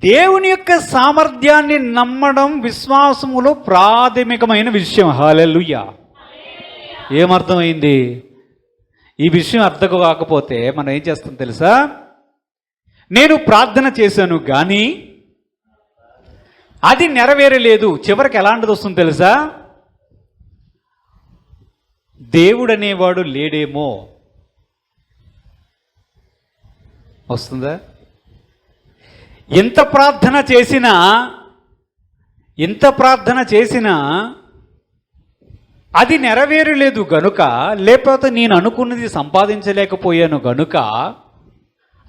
దేవుని యొక్క సామర్థ్యాన్ని నమ్మడం విశ్వాసములో ప్రాథమికమైన విషయం. హల్లెలూయా. ఏమర్థమైంది? ఈ విషయం అర్థం కాకపోతే మనం ఏం చేస్తాం తెలుసా? నేను ప్రార్థన చేశాను కానీ అది నెరవేరలేదు. చివరికి ఎలాంటిది వస్తుంది తెలుసా? దేవుడు అనేవాడు లేడేమో వస్తుందా? ఎంత ప్రార్థన చేసినా అది నెరవేరలేదు గనుక, లేకపోతే నేను అనుకున్నది సంపాదించలేకపోయాను గనుక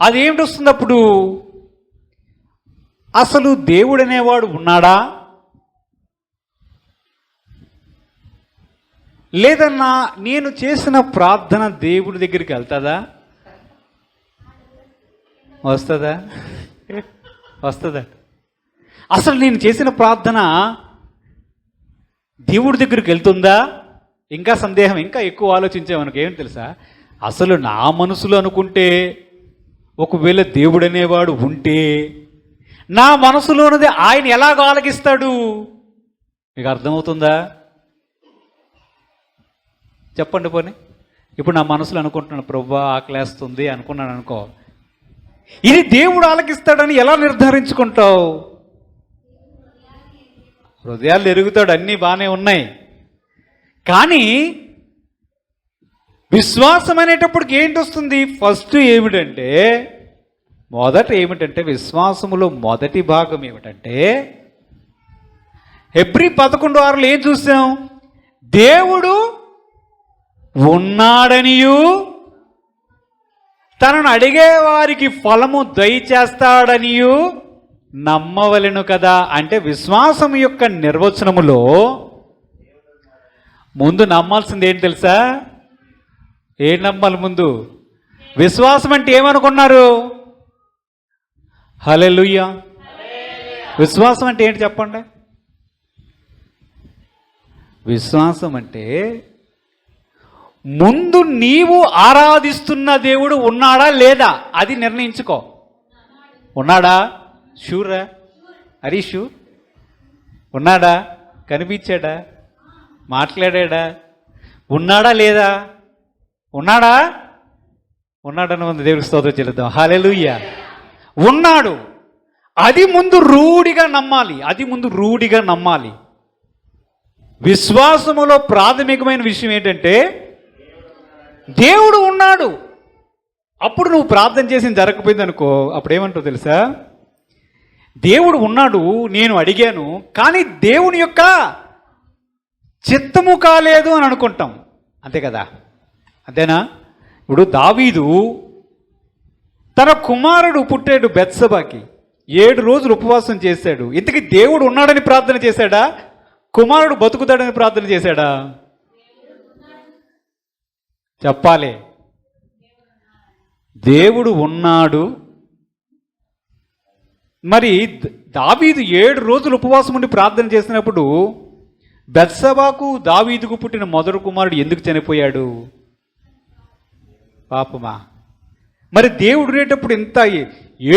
అదేమిటి వస్తుంది అప్పుడు? అసలు దేవుడు అనేవాడు ఉన్నాడా? లేదన్నా నేను చేసిన ప్రార్థన దేవుడి దగ్గరికి వెళ్తుందా? వస్తుందా? వస్తుందా? అసలు నేను చేసిన ప్రార్థన దేవుడి దగ్గరికి వెళ్తుందా? ఇంకా సందేహం, ఇంకా ఎక్కువ ఆలోచించామనుకో ఏమి తెలుసా, అసలు నా మనసులో అనుకుంటే, ఒకవేళ దేవుడు అనేవాడు ఉంటే నా మనసులోనిది ఆయన ఎలాగ ఆలకిస్తాడు? మీకు అర్థమవుతుందా? చెప్పండి పోనీ. ఇప్పుడు నా మనసులో అనుకుంటున్నాను, ప్రభువా ఆకలేస్తుంది అనుకున్నాను అనుకో, ఇది దేవుడు ఆలకిస్తాడని ఎలా నిర్ధారించుకుంటావు? హృదయాలు ఎరుగుతాడు, అన్నీ బాగానే ఉన్నాయి. కానీ విశ్వాసం అనేటప్పటికి ఏంటి వస్తుంది? ఫస్ట్ ఏమిటంటే, విశ్వాసములో మొదటి భాగం ఏమిటంటే, హెబ్రీ 11:6 ఏం చూసాం? దేవుడు ఉన్నాడనియు తనను అడిగే వారికి ఫలము దయచేస్తాడనియు నమ్మవలెను కదా. అంటే విశ్వాసం యొక్క నిర్వచనములో ముందు నమ్మాల్సింది ఏంటి తెలుసా? ఏం నమ్మాలి ముందు? విశ్వాసం అంటే ఏమనుకున్నారు? హల్లెలూయా. విశ్వాసం అంటే ఏంటి చెప్పండి? విశ్వాసం అంటే ముందు నీవు ఆరాధిస్తున్న దేవుడు ఉన్నాడా లేదా అది నిర్ణయించుకో. ఉన్నాడా? షూరా? అరీ షూర్? ఉన్నాడా? కనిపించాడా? మాట్లాడా? ఉన్నాడా లేదా? ఉన్నాడా? ఉన్నాడని ఉంది. దేవుడికి స్తోత్రం చెల్లిద్దాం. హల్లెలూయా. ఉన్నాడు. అది ముందు రూఢిగా నమ్మాలి. విశ్వాసములో ప్రాథమికమైన విషయం ఏంటంటే దేవుడు ఉన్నాడు. అప్పుడు నువ్వు ప్రార్థన చేసి జరగకపోయింది అనుకో, అప్పుడు ఏమంటావు తెలుసా? దేవుడు ఉన్నాడు, నేను అడిగాను, కానీ దేవుని యొక్క చిత్తము కాలేదు అని అనుకుంటాం. అంతే కదా? అంతేనా? ఇప్పుడు దావీదు తన కుమారుడు పుట్టాడు బెత్షెబాకి, 7 రోజులు ఉపవాసం చేశాడు. ఇంతకీ దేవుడు ఉన్నాడని ప్రార్థన చేశాడా? కుమారుడు బతుకుతాడని ప్రార్థన చేశాడా? చెప్పాలి. దేవుడు ఉన్నాడు. మరి దావీదు 7 రోజులు ఉపవాసం ఉండి ప్రార్థన చేసినప్పుడు బెత్షెబాకు దావీదుకు పుట్టిన మొదటి కుమారుడు ఎందుకు చనిపోయాడు? పాపమా. మరి దేవుడు ఉండేటప్పుడు ఇంత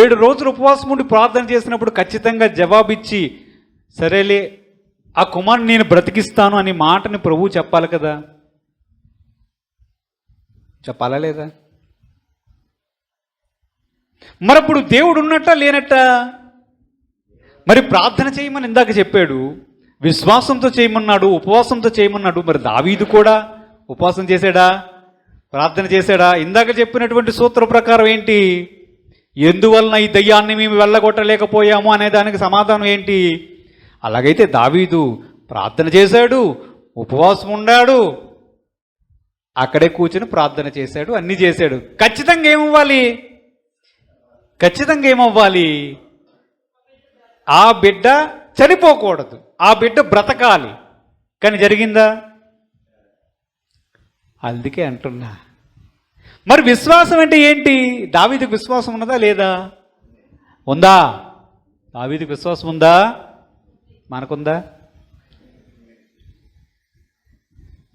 7 రోజులు ఉపవాసం ఉండి ప్రార్థన చేసినప్పుడు ఖచ్చితంగా జవాబిచ్చి, సరేలే ఆ కుమారుని నేను బ్రతికిస్తాను అనే మాటని ప్రభువు చెప్పాలి కదా? చెప్పాలా లేదా? మరప్పుడు దేవుడు ఉన్నట్ట లేనట్ట? మరి ప్రార్థన చేయమని ఇందాక చెప్పాడు, విశ్వాసంతో చేయమన్నాడు, ఉపవాసంతో చేయమన్నాడు. మరి దావీదు కూడా ఉపవాసం చేశాడా? ప్రార్థన చేశాడా? ఇందాక చెప్పినటువంటి సూత్ర ప్రకారం ఏంటి? ఎందువలన ఈ దయ్యాన్ని మేము వెళ్ళగొట్టలేకపోయాము అనే దానికి సమాధానం ఏంటి? అలాగైతే దావీదు ప్రార్థన చేశాడు, ఉపవాసం ఉన్నాడు, అక్కడే కూర్చుని ప్రార్థన చేశాడు, అన్నీ చేశాడు. ఖచ్చితంగా ఏమవ్వాలి? ఆ బిడ్డ చనిపోకూడదు, ఆ బిడ్డ బ్రతకాలి. కానీ జరిగిందా? అందుకే అంటున్నా, మరి విశ్వాసం అంటే ఏంటి? దావీదుకు విశ్వాసం ఉన్నదా లేదా? ఉందా? దావీదుకు విశ్వాసం ఉందా? మనకుందా?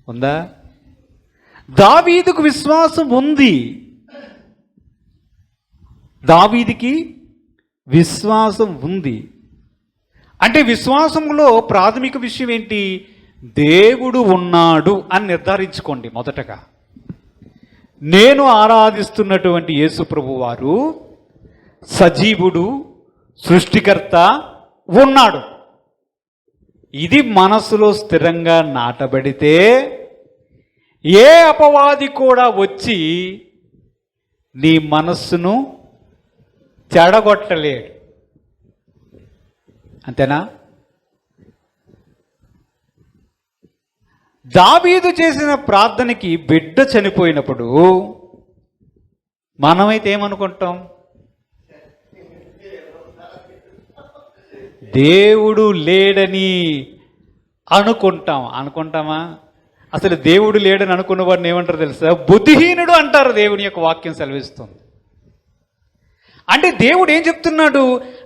ఉందా? దావీదుకు విశ్వాసం ఉంది. దావీదుకి విశ్వాసం ఉంది. అంటే విశ్వాసంలో ప్రాథమిక విషయం ఏంటి? దేవుడు ఉన్నాడు అని నిర్ధారించుకోండి. మొదటగా నేను ఆరాధిస్తున్నటువంటి యేసు ప్రభు వారు సజీవుడు, సృష్టికర్త, ఉన్నాడు. ఇది మనసులో స్థిరంగా నాటబడితే ఏ అపవాది కూడా వచ్చి నీ మనస్సును చెడగొట్టలేడు. అంతేనా? దావీదు చేసిన ప్రార్థనకి బిడ్డ చనిపోయినప్పుడు మనమైతే ఏమనుకుంటాం? దేవుడు లేడని అనుకుంటామా? అసలు దేవుడు లేడని అనుకున్న వాడిని ఏమంటారు తెలుసా? బుద్ధిహీనుడు అంటారు. దేవుని యొక్క వాక్యం సెలవిస్తుంది. అంటే దేవుడు ఏం చెప్తున్నాడు?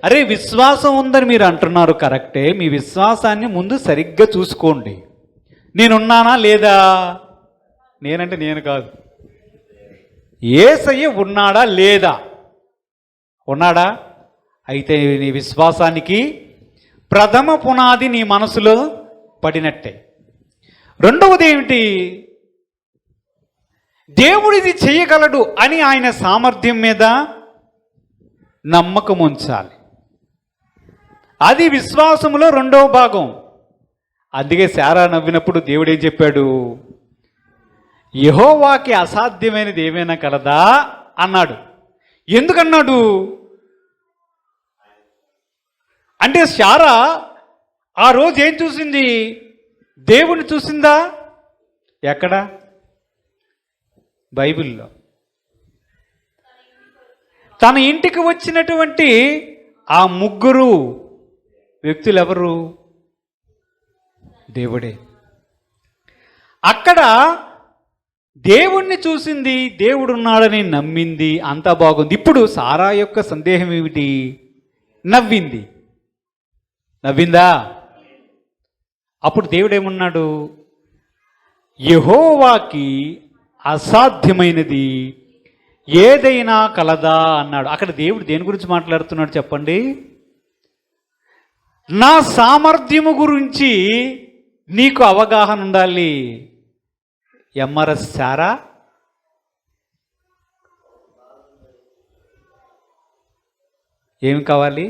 అరే, విశ్వాసం ఉందని మీరు అంటున్నారు కరెక్టే, మీ విశ్వాసాన్ని ముందు సరిగ్గా చూసుకోండి. నేనున్నానా లేదా? నేనంటే నేను కాదు, యేసయ్య ఉన్నాడా లేదా? ఉన్నాడా? అయితే నీ విశ్వాసానికి ప్రథమ పునాది నీ మనసులో పడినట్టే. రెండవది ఏమిటి? దేవుడు ఇది చేయగలడు అని ఆయన సామర్థ్యం మీద నమ్మకం ఉంచాలి. అది విశ్వాసములో రెండవ భాగం. అందుకే శారా నవ్వినప్పుడు దేవుడు ఏం చెప్పాడు? యెహోవాకి అసాధ్యమైనది ఏమైనా కలదా అన్నాడు. ఎందుకన్నాడు అంటే శారా ఆ రోజు ఏం చూసింది? దేవుణ్ణి చూసిందా? ఎక్కడ? బైబిల్లో. తన ఇంటికి వచ్చినటువంటి ఆ ముగ్గురు వ్యక్తులు ఎవరు? దేవుడే. అక్కడ దేవుణ్ణి చూసింది, దేవుడున్నాడని నమ్మింది, అంతా బాగుంది. ఇప్పుడు సారా యొక్క సందేహం ఏమిటి? నవ్వింది. నవ్విందా? అప్పుడు దేవుడు ఏమన్నాడు? యెహోవాకి అసాధ్యమైనది ఏదైనా కలదా అన్నాడు. అక్కడ దేవుడు దేని గురించి మాట్లాడుతున్నాడు చెప్పండి? నా సామర్థ్యము గురించి నీకు అవగాహన ఉండాలి. ఎంఆర్ఎస్ సారా ఏమి కావాలి?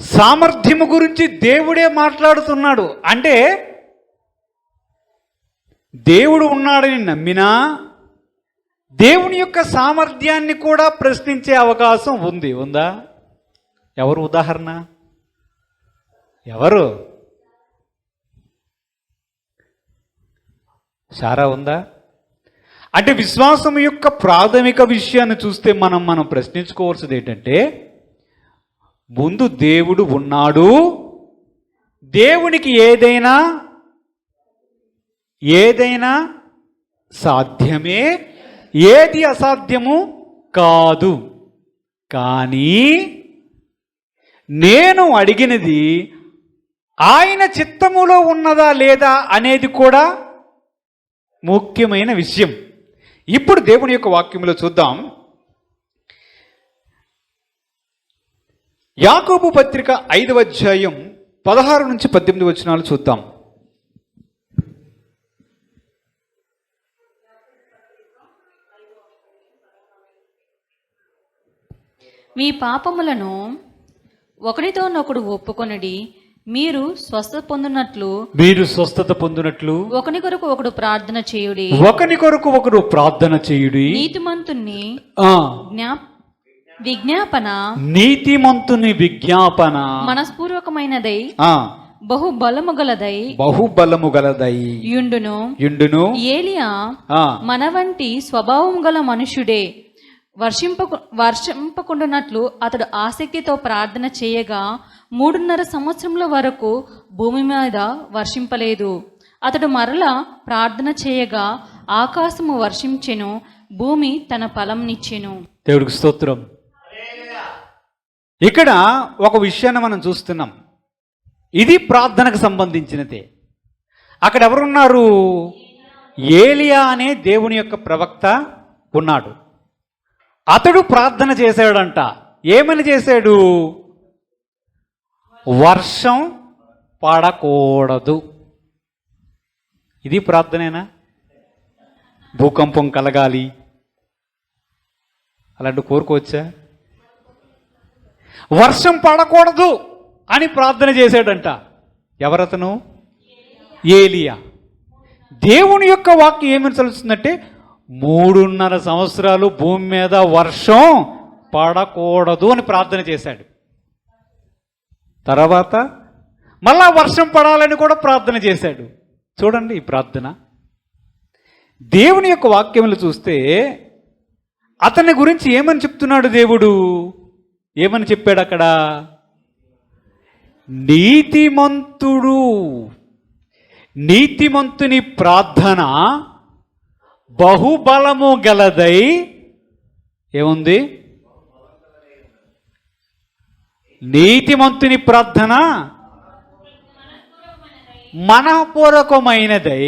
సామర్థ్యము గురించి దేవుడే మాట్లాడుతున్నాడు. అంటే దేవుడు ఉన్నాడని నమ్మినా దేవుని యొక్క సామర్థ్యాన్ని కూడా ప్రశ్నించే అవకాశం ఉంది. ఉందా? ఎవరు ఉదాహరణ? ఎవరు? సారా ఉందా? అంటే విశ్వాసం యొక్క ప్రాథమిక విషయాన్ని చూస్తే మనం ప్రశ్నించుకోవాల్సింది ఏంటంటే, ముందు దేవుడు ఉన్నాడు, దేవునికి ఏదైనా సాధ్యమే, ఏది అసాధ్యము కాదు. కానీ నేను అడిగినది ఆయన చిత్తములో ఉన్నదా లేదా అనేది కూడా ముఖ్యమైన విషయం. ఇప్పుడు దేవుని యొక్క వాక్యంలో చూద్దాం. యాకోబు పత్రిక 5వ అధ్యాయం 16 నుంచి 18 వచనాలు చూద్దాం. మీ పాపములను ఒకనితోనొకడు ఒప్పుకొనడి, మీరు స్వస్థత పొందునట్లు ఒకని కొరకు ఒకడు ప్రార్థన చేయుడి. నీతిమంతుని విజ్ఞాపన మనస్పూర్వకమైనదై బహుబలము గలదై యుండును. ఏలియా మన వంటి స్వభావం గల మనుష్యుడే. వర్షింపకుండానట్లు అతడు ఆసక్తితో ప్రార్థన చేయగా 3.5 సంవత్సరముల వరకు భూమి మీద వర్షింపలేదు. అతడు మరలా ప్రార్థన చేయగా ఆకాశము వర్షించెను, భూమి తన ఫలంనిచ్చెను. దేవుడికి స్తోత్రం. ఇక్కడ ఒక విషయాన్ని మనం చూస్తున్నాం. ఇది ప్రార్థనకు సంబంధించినదే. అక్కడ ఎవరున్నారు? ఏలియా అనే దేవుని యొక్క ప్రవక్త ఉన్నాడు. అతడు ప్రార్థన చేశాడంట. ఏమని చేశాడు? వర్షం పడకూడదు. ఇది ప్రార్థనేనా? భూకంపం కలగాలి అలాంటి కోరుకోవచ్చా? వర్షం పడకూడదు అని ప్రార్థన చేశాడంట. ఎవరతను? ఏలియా. దేవుని యొక్క వాక్యం ఏమని తెలుస్తుందంటే 3.5 సంవత్సరాలు భూమి మీద వర్షం పడకూడదు అని ప్రార్థన చేశాడు. తర్వాత మళ్ళా వర్షం పడాలని కూడా ప్రార్థన చేశాడు. చూడండి ఈ ప్రార్థన. దేవుని యొక్క వాక్యములు చూస్తే అతని గురించి ఏమని చెప్తున్నాడు దేవుడు? ఏమని చెప్పాడు అక్కడ? నీతిమంతుడు. నీతిమంతుని ప్రార్థన బహుబలము గలదై ఏముంది? నీతిమంతుని ప్రార్థన మనఃపూర్వకమైనదై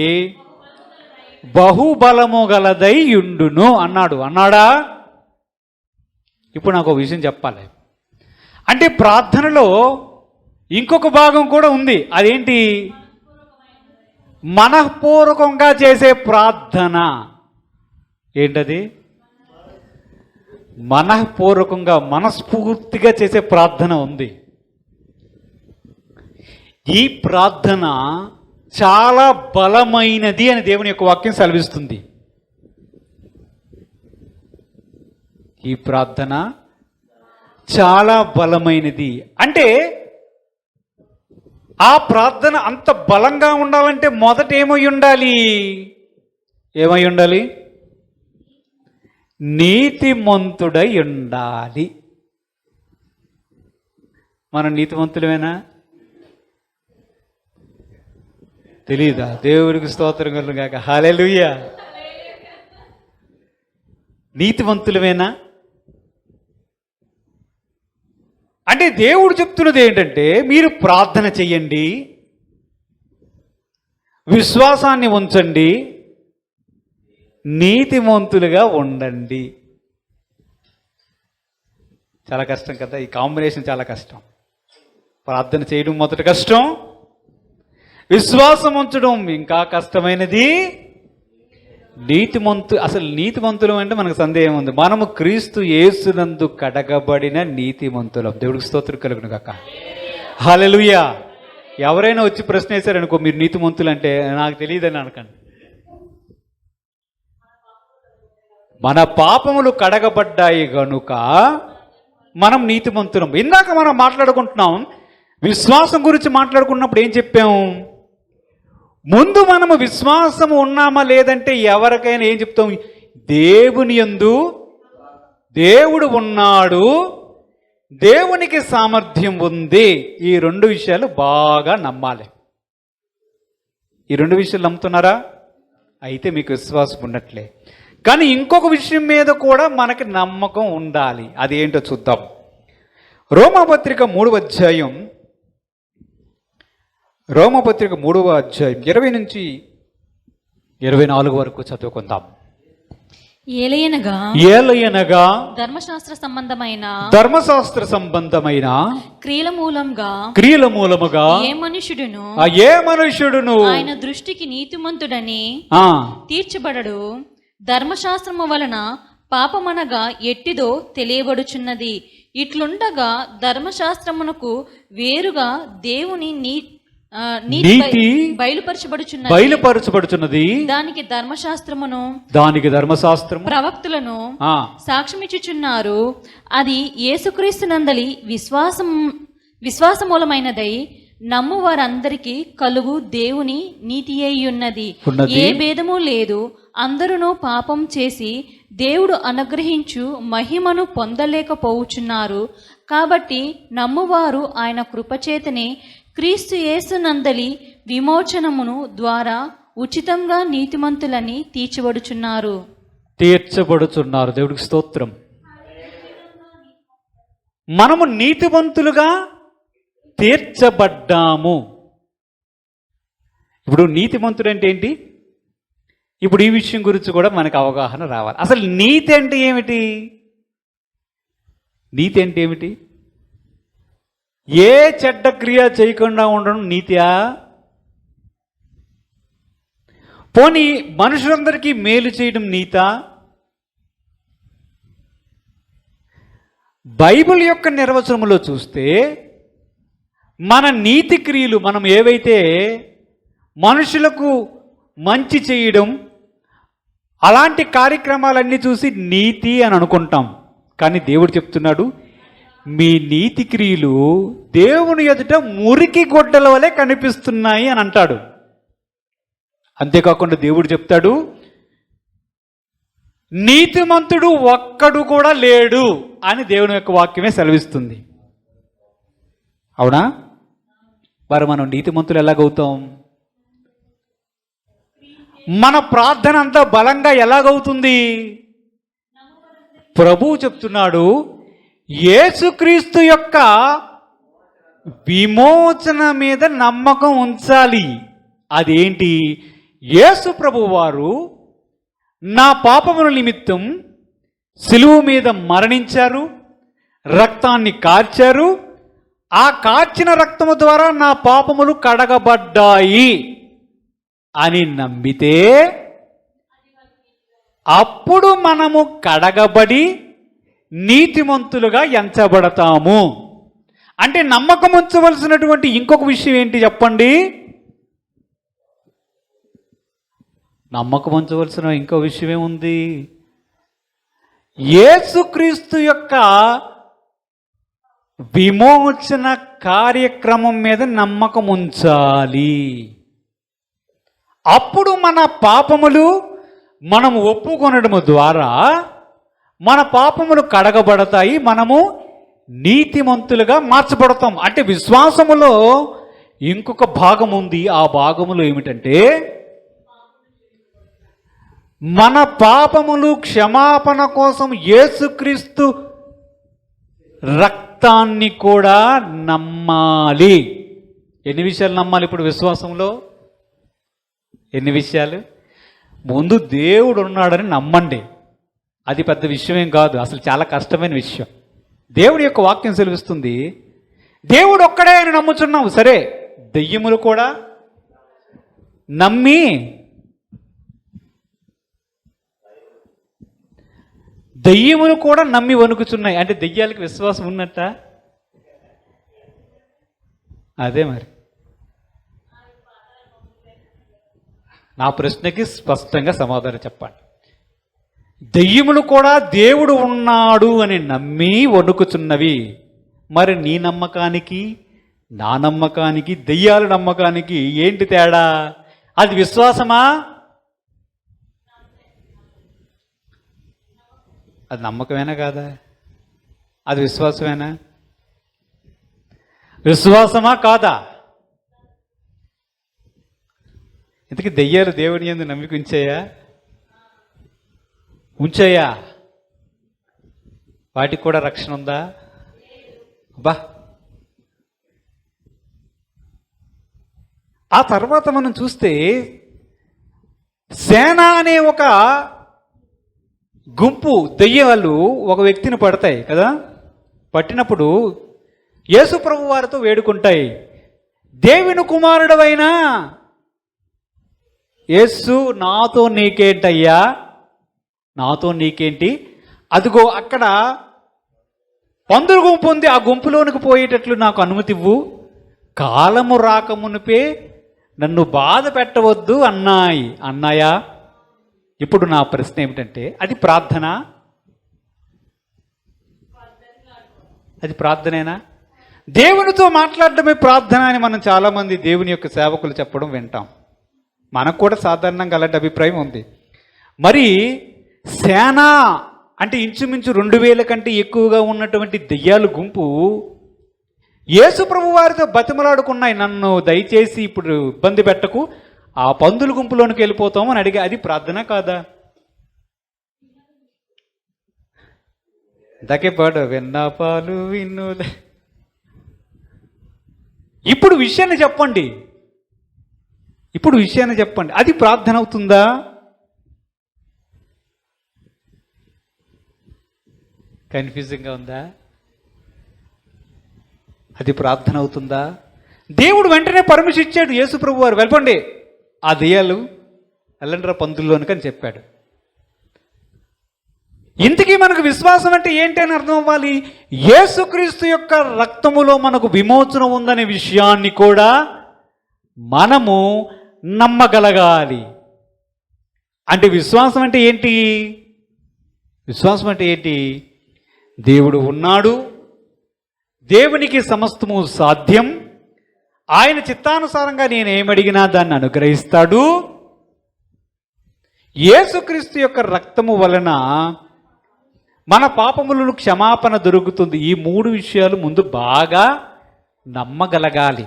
బహుబలము గలదై యుండును అన్నాడా? ఇప్పుడు నాకు ఒక విషయం చెప్పాలి. అంటే ప్రార్థనలో ఇంకొక భాగం కూడా ఉంది. అదేంటి? మనఃపూర్వకంగా చేసే ప్రార్థన. ఏంటది? మనఃపూర్వకంగా మనస్ఫూర్తిగా చేసే ప్రార్థన ఉంది. ఈ ప్రార్థన చాలా బలమైనది అని దేవుని యొక్క వాక్యం సెలవిస్తుంది. ఈ ప్రార్థన చాలా బలమైనది. అంటే ఆ ప్రార్థన అంత బలంగా ఉండాలంటే మొదట ఏమై ఉండాలి? నీతిమంతుడై ఉండాలి. మనం నీతిమంతులమేనా? తెలీదా? దేవుడికి స్తోత్రం కలుగును గాక. హల్లెలూయా. నీతిమంతులమేనా? అంటే దేవుడు చెప్తున్నది ఏంటంటే, మీరు ప్రార్థన చెయ్యండి, విశ్వాసాన్ని ఉంచండి, నీతిమంతులుగా ఉండండి. చాలా కష్టం కదా, ఈ కాంబినేషన్ చాలా కష్టం. ప్రార్థన చేయడం మొదట కష్టం, విశ్వాసం ఉంచడం ఇంకా కష్టమైనది. అసలు నీతిమంతులం అంటే మనకు సందేహం ఉంది. మనము క్రీస్తు యేసునందు కడగబడిన నీతిమంతులం. దేవుడికి స్తోత్రం కలుగును గాక. హల్లెలూయా. ఎవరైనా వచ్చి ప్రశ్న వేశారనుకో, మీరు నీతిమంతులు అంటే నాకు తెలియదని అనకండి. మన పాపములు కడగబడ్డాయి గనుక మనం నీతిమంతులం. ఇందాక మనం మాట్లాడుకుంటున్నాం, విశ్వాసం గురించి మాట్లాడుకున్నప్పుడు ఏం చెప్పాము? ముందు మనము విశ్వాసం ఉన్నామా లేదంటే ఎవరికైనా ఏం చెప్తాం? దేవుని యందు దేవుడు ఉన్నాడు, దేవునికి సామర్థ్యం ఉంది. ఈ రెండు విషయాలు బాగా నమ్మాలి. ఈ రెండు విషయాలు నమ్ముతున్నారా? అయితే మీకు విశ్వాసం ఉన్నట్లే. కానీ ఇంకొక విషయం మీద కూడా మనకి నమ్మకం ఉండాలి. అది ఏంటో చూద్దాం. రోమాపత్రిక 3వ అధ్యాయం 20 నుంచి 24 వరకు చదువుకుందాం. ఏలయనగా ధర్మశాస్త్ర సంబంధమైన క్రియల మూలముగా ఏ మనుష్యుడును ఆయన దృష్టికి నీతిమంతుడని తీర్చబడడు. ధర్మశాస్త్రము వలన పాపమనగా ఎట్టిదో తెలియబడుచున్నది. ఇట్లుండగా ధర్మశాస్త్రమునకు వేరుగా దేవుని నీతి బయలుపరచబడుచున్నది. దానికి ధర్మశాస్త్రము ప్రవక్తలను సాక్ష్యమిచ్చుచున్నారు. అది యేసుక్రీస్తునందలి విశ్వాసమూలమైనదై నమ్ము వారందరికీ కలుగు దేవుని నీతి అయ్యున్నది. ఏ భేదము లేదు. అందరూ పాపం చేసి దేవుడు అనుగ్రహించు మహిమను పొందలేకపోవుచున్నారు. కాబట్టి నమ్మువారు ఆయన కృపచేతనే క్రీస్తు యేసునందలి విమోచనమును ద్వారా ఉచితంగా నీతిమంతులని తీర్చబడుచున్నారు. దేవుడికి స్తోత్రం. మనము నీతిమంతులుగా తీర్చబడ్డాము. ఇప్పుడు నీతిమంతుడు అంటే ఏంటి? ఇప్పుడు ఈ విషయం గురించి కూడా మనకు అవగాహన రావాలి. అసలు నీతి అంటే ఏమిటి? నీతి అంటే ఏమిటి? ఏ చెడ్డ క్రియ చేయకుండా ఉండడం నీతియా? పోనీ మనుషులందరికీ మేలు చేయడం నీతా? బైబిల్ యొక్క నిర్వచనములో చూస్తే మన నీతి క్రియలు, మనం ఏవైతే మనుషులకు మంచి చేయడం, అలాంటి కార్యక్రమాలన్నీ చూసి నీతి అని అనుకుంటాం. కానీ దేవుడు చెప్తున్నాడు, మీ నీతి క్రియలు దేవుని ఎదుట మురికి గొడ్డల వలె కనిపిస్తున్నాయి అని అంటాడు. అంతేకాకుండా దేవుడు చెప్తాడు, నీతిమంతుడు ఒక్కడు కూడా లేడు అని దేవుని యొక్క వాక్యమే సెలవిస్తుంది. అవునా? మరి మనం నీతిమంతులు ఎలాగవుతాం? మన ప్రార్థన అంతా బలంగా ఎలాగవుతుంది? ప్రభువు చెప్తున్నాడు, యేసుక్రీస్తు యొక్క విమోచన మీద నమ్మకం ఉంచాలి. అదేంటి? యేసు ప్రభువు వారు నా పాపముల నిమిత్తం సిలువ మీద మరణించారు, రక్తాన్ని కార్చారు, ఆ కార్చిన రక్తము ద్వారా నా పాపములు కడగబడ్డాయి అని నమ్మితే అప్పుడు మనము కడగబడి నీతిమంతులుగా ఎంచబడతాము. అంటే నమ్మకం ఉంచవలసినటువంటి ఇంకొక విషయం ఏంటి చెప్పండి? నమ్మకం ఉంచవలసిన ఇంకో విషయం ఏముంది? యేసుక్రీస్తు యొక్క విమోచన కార్యక్రమం మీద నమ్మకం ఉంచాలి. అప్పుడు మన పాపములు మనం ఒప్పుకొనడము ద్వారా మన పాపములు కడగబడతాయి, మనము నీతిమంతులుగా మార్చబడతాం. అంటే విశ్వాసములో ఇంకొక భాగం ఉంది. ఆ భాగములో ఏమిటంటే మన పాపములు క్షమాపణ కోసం యేసుక్రీస్తు రక్తాన్ని కూడా నమ్మాలి. ఎన్ని విషయాలు నమ్మాలి ఇప్పుడు విశ్వాసంలో? ఎన్ని విషయాలు? ముందు దేవుడు ఉన్నాడని నమ్మండి. అది పెద్ద విషయమేం కాదు, అసలు చాలా కష్టమైన విషయం. దేవుడి యొక్క వాక్యం సెలవిస్తుంది, దేవుడు ఒక్కడే అని నమ్ముచున్నావు. సరే, దెయ్యములు కూడా నమ్మి వణుకుచున్నాయి. అంటే దెయ్యాలకి విశ్వాసం ఉన్నట్ట? అదే మరి. నా ప్రశ్నకి స్పష్టంగా సమాధానం చెప్పండి. దెయ్యములు కూడా దేవుడు ఉన్నాడు అని నమ్మి వణుకుచున్నవి. మరి నీ నమ్మకానికి నా నమ్మకానికి దెయ్యాల నమ్మకానికి ఏంటి తేడా? అది విశ్వాసమా? అది నమ్మకమేనా కాదా? అది విశ్వాసమేనా? విశ్వాసమా కాదా? ఇంతకీ దెయ్యాలు దేవుని యందు నమ్మిక ఉంచాయా? వాటికి కూడా రక్షణ ఉందా? బా. ఆ తర్వాత మనం చూస్తే సేన అనే ఒక గుంపు దెయ్యాలు ఒక వ్యక్తిని పడతాయి కదా. పట్టినప్పుడు యేసు ప్రభు వారితో వేడుకుంటాయి, దేవుని కుమారుడవైనా యేసు, నాతో నీకేంటయ్యా, నాతో నీకేంటి? అదిగో అక్కడ పందుల గుంపు ఉంది, ఆ గుంపులోనికి పోయేటట్లు నాకు అనుమతి ఇవ్వు, కాలము రాకమునిపే నన్ను బాధ పెట్టవద్దు అన్నాయా? ఇప్పుడు నా ప్రశ్న ఏమిటంటే, అది ప్రార్థన? అది ప్రార్థనేనా? దేవునితో మాట్లాడడమే ప్రార్థన అని మనం చాలామంది దేవుని యొక్క సేవకులు చెప్పడం వింటాం. మనకు కూడా సాధారణంగా అలాంటి అభిప్రాయం ఉంది. మరి సేన అంటే ఇంచుమించు 2000 కంటే ఎక్కువగా ఉన్నటువంటి దెయ్యాలు గుంపు యేసు ప్రభు వారితో బతిమలాడుకున్నాయి, నన్ను దయచేసి ఇప్పుడు ఇబ్బంది పెట్టకు, ఆ పందుల గుంపులోనికి వెళ్ళిపోతాము అని అడిగా. అది ప్రార్థన కాదా? ఇందాకే పాడు, విన్నపాలు విన్నులే. ఇప్పుడు విషయాన్ని చెప్పండి, అది ప్రార్థన అవుతుందా? కన్ఫ్యూజింగ్గా ఉందా? అది ప్రార్థన అవుతుందా? దేవుడు వెంటనే పర్మిషన్ ఇచ్చాడు. యేసు ప్రభు వారు వెళ్ళండి, ఆ దెయ్యాలు వెళ్ళండిరా పందుల్లోనికి అని చెప్పాడు. ఇంతకీ మనకు విశ్వాసం అంటే ఏంటి అని అర్థం అవ్వాలి. యేసుక్రీస్తు యొక్క రక్తములో మనకు విమోచన ఉందనే విషయాన్ని కూడా మనము నమ్మగలగాలి. అంటే విశ్వాసం అంటే ఏంటి? దేవుడు ఉన్నాడు, దేవునికి సమస్తము సాధ్యం, ఆయన చిత్తానుసారంగా నేను ఏమడిగినా దాన్ని అనుగ్రహిస్తాడు, యేసుక్రీస్తు యొక్క రక్తము వలన మన పాపములను క్షమాపణ దొరుకుతుంది. ఈ 3 విషయాలు ముందు బాగా నమ్మగలగాలి.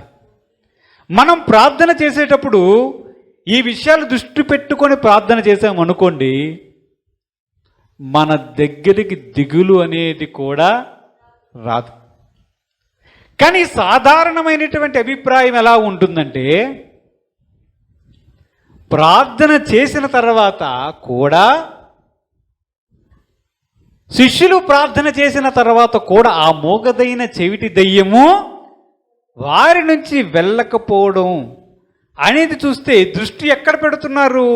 మనం ప్రార్థన చేసేటప్పుడు ఈ విషయాలు దృష్టి పెట్టుకొని ప్రార్థన చేసామనుకోండి, మన దగ్గరికి దిగులు అనేది కూడా రాదు. కానీ సాధారణమైనటువంటి అభిప్రాయం ఎలా ఉంటుందంటే, ప్రార్థన చేసిన తర్వాత కూడా, శిష్యులు ప్రార్థన చేసిన తర్వాత కూడా ఆ మోగదైన చెవిటి దయ్యము వారి నుంచి వెళ్ళకపోవడం అనేది చూస్తే దృష్టి ఎక్కడ పెడుతున్నారు?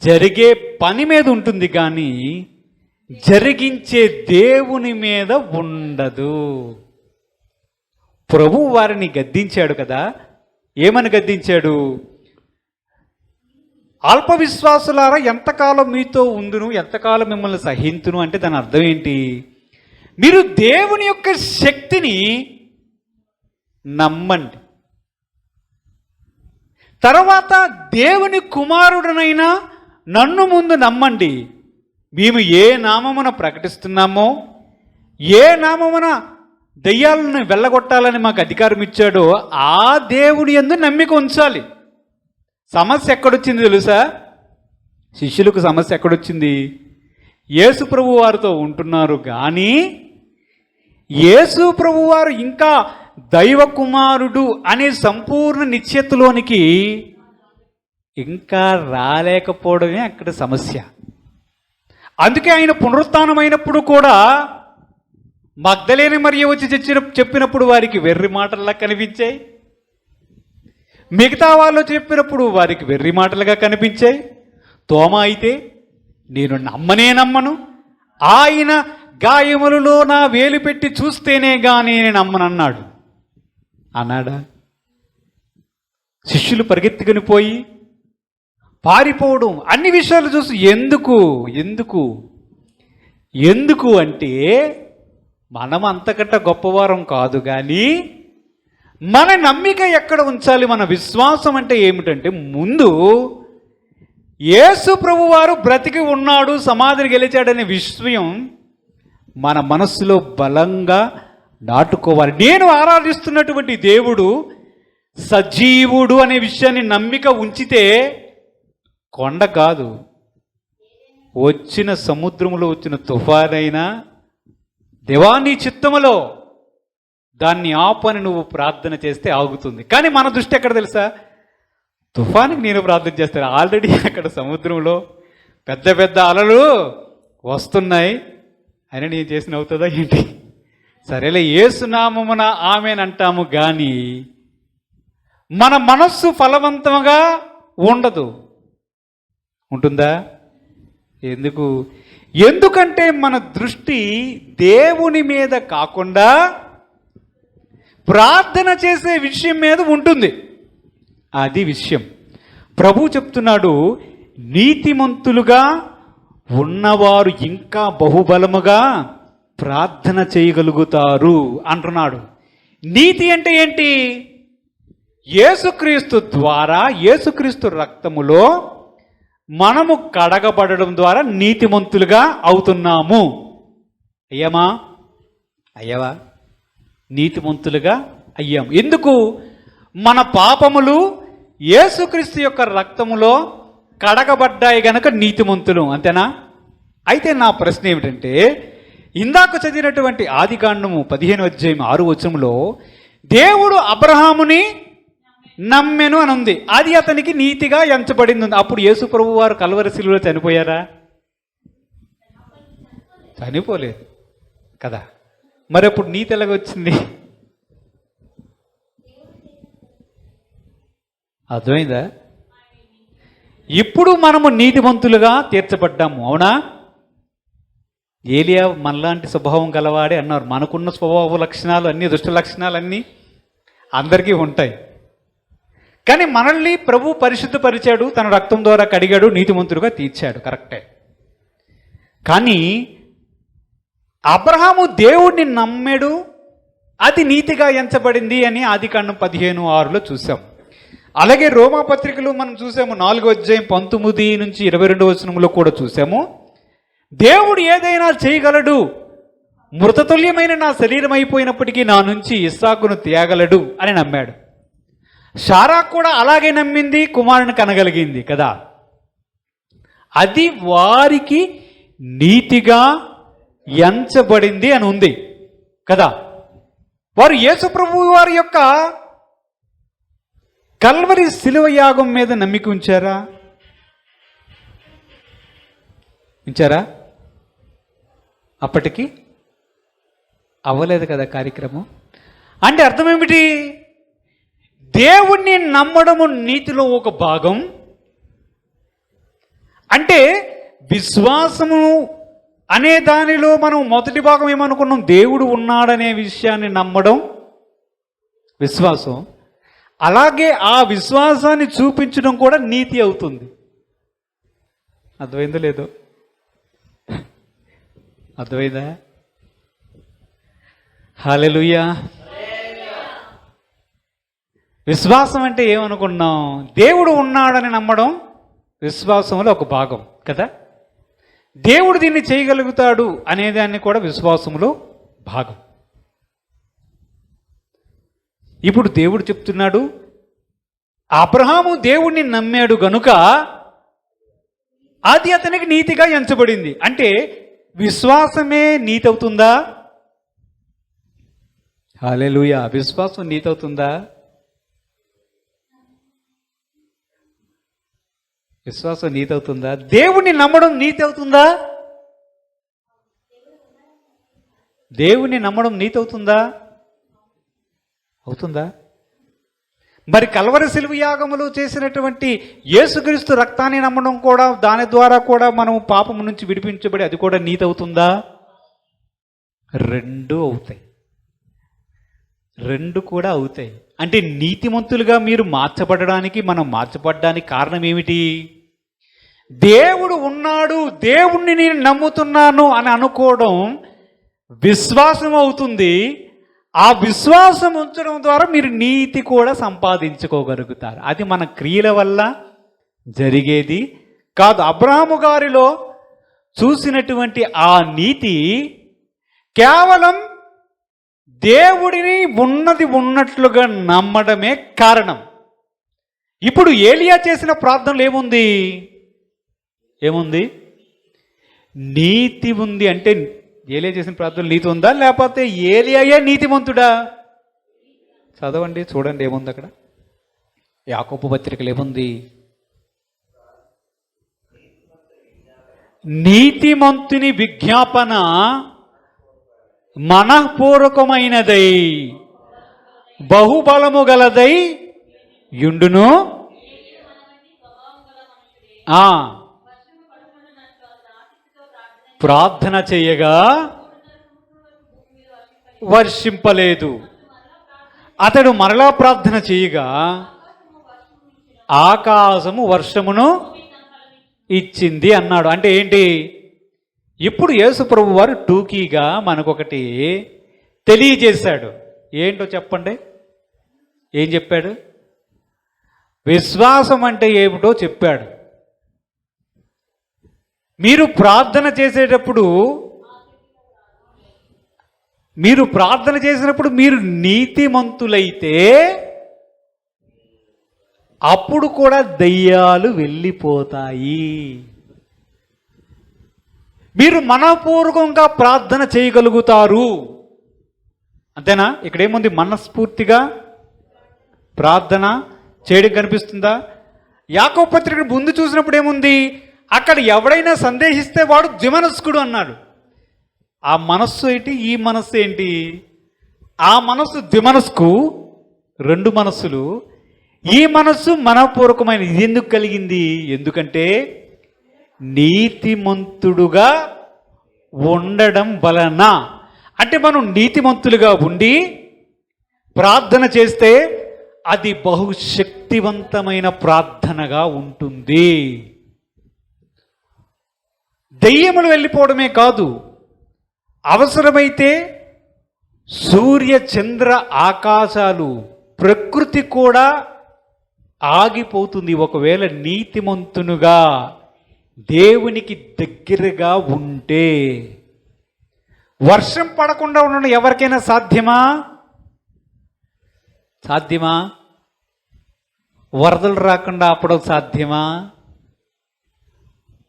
జరిగే పని మీద ఉంటుంది కానీ జరిగించే దేవుని మీద ఉండదు. ప్రభు వారిని గద్దించాడు కదా. ఏమని గద్దించాడు? అల్ప విశ్వాసులారా, ఎంతకాలం మీతో ఉందును, ఎంతకాలం మిమ్మల్ని సహింతును అంటే దాని అర్థం ఏంటి? మీరు దేవుని యొక్క శక్తిని నమ్మండి, తర్వాత దేవుని కుమారుడనైనా నన్ను ముందు నమ్మండి. మేము ఏ నామమున ప్రకటిస్తున్నామో, ఏ నామమున దయ్యాలను వెళ్ళగొట్టాలని మాకు అధికారం ఇచ్చాడో ఆ దేవుని యందు నమ్మిక ఉంచాలి. సమస్య ఎక్కడొచ్చింది తెలుసా? శిష్యులకు సమస్య ఎక్కడొచ్చింది? యేసు ప్రభు వారితో ఉంటున్నారు కానీ యేసు ప్రభు వారు ఇంకా దైవ కుమారుడు అనే సంపూర్ణ నిశ్చయతలోనికి ఇంకా రాలేకపోవడమే అక్కడ సమస్య. అందుకే ఆయన పునరుత్థానమైనప్పుడు కూడా మగ్దలేని మరియ వచ్చి చెప్పినప్పుడు వారికి వెర్రి మాటల్లా కనిపించాయి. మిగతా వాళ్ళు చెప్పినప్పుడు వారికి వెర్రి మాటలుగా కనిపించాయి. తోమ అయితే నేను నమ్మను, ఆయన గాయములలో నా వేలు పెట్టి చూస్తేనే కానీ నేను నమ్మనన్నాడు. అన్నాడా? శిష్యులు పరిగెత్తుకుని పోయి పారిపోవడం, అన్ని విషయాలు చూసి ఎందుకు అంటే మనం అంతకంటే గొప్పవారం కాదు కానీ మన నమ్మిక ఎక్కడ ఉంచాలి? మన విశ్వాసం అంటే ఏమిటంటే, ముందు యేసు ప్రభు వారు బ్రతికి ఉన్నాడు, సమాధిని గెలిచాడనే విషయం మన మనస్సులో బలంగా నాటుకోవాలి. నేను ఆరాధిస్తున్నటువంటి దేవుడు సజీవుడు అనే విషయాన్ని నమ్మిక ఉంచితే కొండ కాదు, వచ్చిన సముద్రంలో వచ్చిన తుఫానైనా దేవా నీ చిత్తములో దాన్ని ఆపని నువ్వు ప్రార్థన చేస్తే ఆగుతుంది. కానీ మన దృష్టి ఎక్కడ తెలుసా? తుఫానికి నేను ప్రార్థన చేస్తాను, ఆల్రెడీ అక్కడ సముద్రంలో పెద్ద పెద్ద అలలు వస్తున్నాయి అని నేను చేసిన అవుతుందా ఏంటి? సరేలే యేసునామమున ఆమెనంటాము కానీ మన మనస్సు ఫలవంతంగా ఉండదు. ఉంటుందా? ఎందుకంటే మన దృష్టి దేవుని మీద కాకుండా ప్రార్థన చేసే విషయం మీద ఉంటుంది. అది విషయం. ప్రభు చెప్తున్నాడు, నీతిమంతులుగా ఉన్నవారు ఇంకా బహుబలముగా ప్రార్థన చేయగలుగుతారు అంటున్నాడు. నీతి అంటే ఏంటి? యేసుక్రీస్తు ద్వారా, యేసుక్రీస్తు రక్తములో మనము కడగబడడం ద్వారా నీతిమంతులుగా అవుతున్నాము. అయ్యావా? నీతిమంతులుగా అయ్యాం. ఎందుకు? మన పాపములు యేసుక్రీస్తు యొక్క రక్తములో కడగబడ్డాయి గనక నీతిమంతులు. అంతేనా? అయితే నా ప్రశ్న ఏమిటంటే, ఇందాక చదివినటువంటి ఆదికాండము 15:6 దేవుడు అబ్రహాముని నమ్మెను అని ఉంది. అది అతనికి నీతిగా ఎంచబడింది ఉంది. అప్పుడు యేసు ప్రభు వారు కల్వరి శిలువలో చనిపోయారా? చనిపోలేదు కదా. మరి అప్పుడు నీతి ఎలాగొచ్చింది? అర్థమైందా? ఇప్పుడు మనము నీతిమంతులుగా తీర్చబడ్డాము. అవునా? ఏలియా మనలాంటి స్వభావం గలవాడే అన్నారు. మనకున్న స్వభావ లక్షణాలు అన్నీ, దుష్ట లక్షణాలు అన్నీ అందరికీ ఉంటాయి. కానీ మనల్ని ప్రభు పరిశుద్ధపరిచాడు, తన రక్తం ద్వారా కడిగాడు, నీతిమంతులుగా తీర్చాడు. కరెక్టే. కానీ అబ్రహాము దేవుడిని నమ్మాడు, అది నీతిగా ఎంచబడింది అని ఆదికాండం 15:6 చూసాం. అలాగే రోమాపత్రికలు మనం చూసాము, 4:19-22 కూడా చూసాము. దేవుడు ఏదైనా చేయగలడు, మృతతుల్యమైన నా శరీరం అయిపోయినప్పటికీ నా నుంచి ఇస్సాకును తేగలడు అని నమ్మాడు. సారా కూడా అలాగే నమ్మింది, కుమారుని కనగలిగింది కదా. అది వారికి నీతిగా ఎంచబడింది అని ఉంది కదా. వారు యేసు ప్రభువు వారి యొక్క కల్వరి శిలువ యాగం మీద నమ్మిక ఉంచారా? అప్పటికి అవ్వలేదు కదా కార్యక్రమం. అంటే అర్థం ఏమిటి? దేవుణ్ణి నమ్మడము నీతిలో ఒక భాగం. అంటే విశ్వాసము అనే దానిలో మనం మొదటి భాగం ఏమనుకున్నాం? దేవుడు ఉన్నాడనే విషయాన్ని నమ్మడం విశ్వాసం. అలాగే ఆ విశ్వాసాన్ని చూపించడం కూడా నీతి అవుతుంది. అర్థమైందో లేదో? అర్థమైందా? హల్లెలూయా. విశ్వాసం అంటే ఏమనుకున్నాం? దేవుడు ఉన్నాడని నమ్మడం విశ్వాసంలో ఒక భాగం కదా. దేవుడు దీన్ని చేయగలుగుతాడు అనేదాన్ని కూడా విశ్వాసంలో భాగం. ఇప్పుడు దేవుడు చెప్తున్నాడు, అబ్రహాము దేవుణ్ణి నమ్మాడు గనుక అది అతనికి నీతిగా ఎంచబడింది. అంటే విశ్వాసమే నీతి అవుతుందా? హల్లెలూయా. విశ్వాసం నీతి అవుతుందా? విశ్వాసం నీతి అవుతుందా? దేవుణ్ణి నమ్మడం నీతి అవుతుందా? దేవుణ్ణి నమ్మడం నీతి అవుతుందా? అవుతుందా? మరి కల్వరి శిలువ యాగములు చేసినటువంటి యేసుక్రీస్తు రక్తాన్ని నమ్మడం కూడా, దాని ద్వారా కూడా మనం పాపం నుంచి విడిపించబడి అది కూడా నీతి అవుతుందా? రెండు అవుతాయి. రెండు కూడా అవుతాయి. అంటే నీతిమంతులుగా మీరు మార్చబడడానికి, మనం మార్చబడడానికి కారణం ఏమిటి? దేవుడు ఉన్నాడు, దేవుణ్ణి నేను నమ్ముతున్నాను అని అనుకోవడం విశ్వాసం అవుతుంది. ఆ విశ్వాసం ఉంచడం ద్వారా మీరు నీతి కూడా సంపాదించుకోగలుగుతారు. అది మన క్రియల వల్ల జరిగేది కాదు. అబ్రహాము గారిలో చూసినటువంటి ఆ నీతి కేవలం దేవుడిని ఉన్నది ఉన్నట్లుగా నమ్మడమే కారణం. ఇప్పుడు ఏలియా చేసిన ప్రార్థనలు ఏముంది? నీతి ఉంది. అంటే ఏలియా చేసిన ప్రార్థనలు నీతి ఉందా, లేకపోతే ఏలియాయే నీతిమంతుడా? చదవండి, చూడండి ఏముంది అక్కడ. యాకోబు పత్రికలు ఏముంది? నీతిమంతుని విజ్ఞాపన మనఃపూర్వకమైనదై బహుబలము గలదై యుండును. ప్రార్థన చేయగా వర్షింపలేదు. అతడు మరలా ప్రార్థన చేయగా ఆకాశము వర్షమును ఇచ్చింది అన్నాడు. అంటే ఏంటి? ఇప్పుడు యేసు ప్రభు వారు టూకీగా మనకొకటి తెలియజేశాడు. ఏంటో చెప్పండి. ఏం చెప్పాడు? విశ్వాసం అంటే ఏమిటో చెప్పాడు. మీరు ప్రార్థన చేసేటప్పుడు, మీరు నీతిమంతులైతే అప్పుడు కూడా దయ్యాలు వెళ్ళిపోతాయి. మీరు మనపూర్వకంగా ప్రార్థన చేయగలుగుతారు. అంతేనా? ఇక్కడ ఏముంది? మనస్ఫూర్తిగా ప్రార్థన చేయడం కనిపిస్తుందా? యాకోబు పత్రిక ముందు చూసినప్పుడు ఏముంది? అక్కడ ఎవడైనా సందేహిస్తే వాడు ద్విమనస్కుడు అన్నాడు. ఆ మనస్సు ఏంటి? ఈ మనస్సు ఏంటి? ఆ మనస్సు ద్విమనస్కు, రెండు మనస్సులు. ఈ మనస్సు మనపూర్వకమైన. ఇది ఎందుకు కలిగింది? ఎందుకంటే నీతిమంతుడుగా ఉండడం వలన. అంటే మనం నీతిమంతులుగా ఉండి ప్రార్థన చేస్తే అది బహుశక్తివంతమైన ప్రార్థనగా ఉంటుంది. దెయ్యములు వెళ్ళిపోవడమే కాదు, అవసరమైతే సూర్య చంద్ర ఆకాశాలు, ప్రకృతి కూడా ఆగిపోతుంది. ఒకవేళ నీతిమంతునుగా దేవునికి దగ్గరగా ఉంటే. వర్షం పడకుండా ఉండడం ఎవరికైనా సాధ్యమా? వరదలు రాకుండా ఆపడం సాధ్యమా?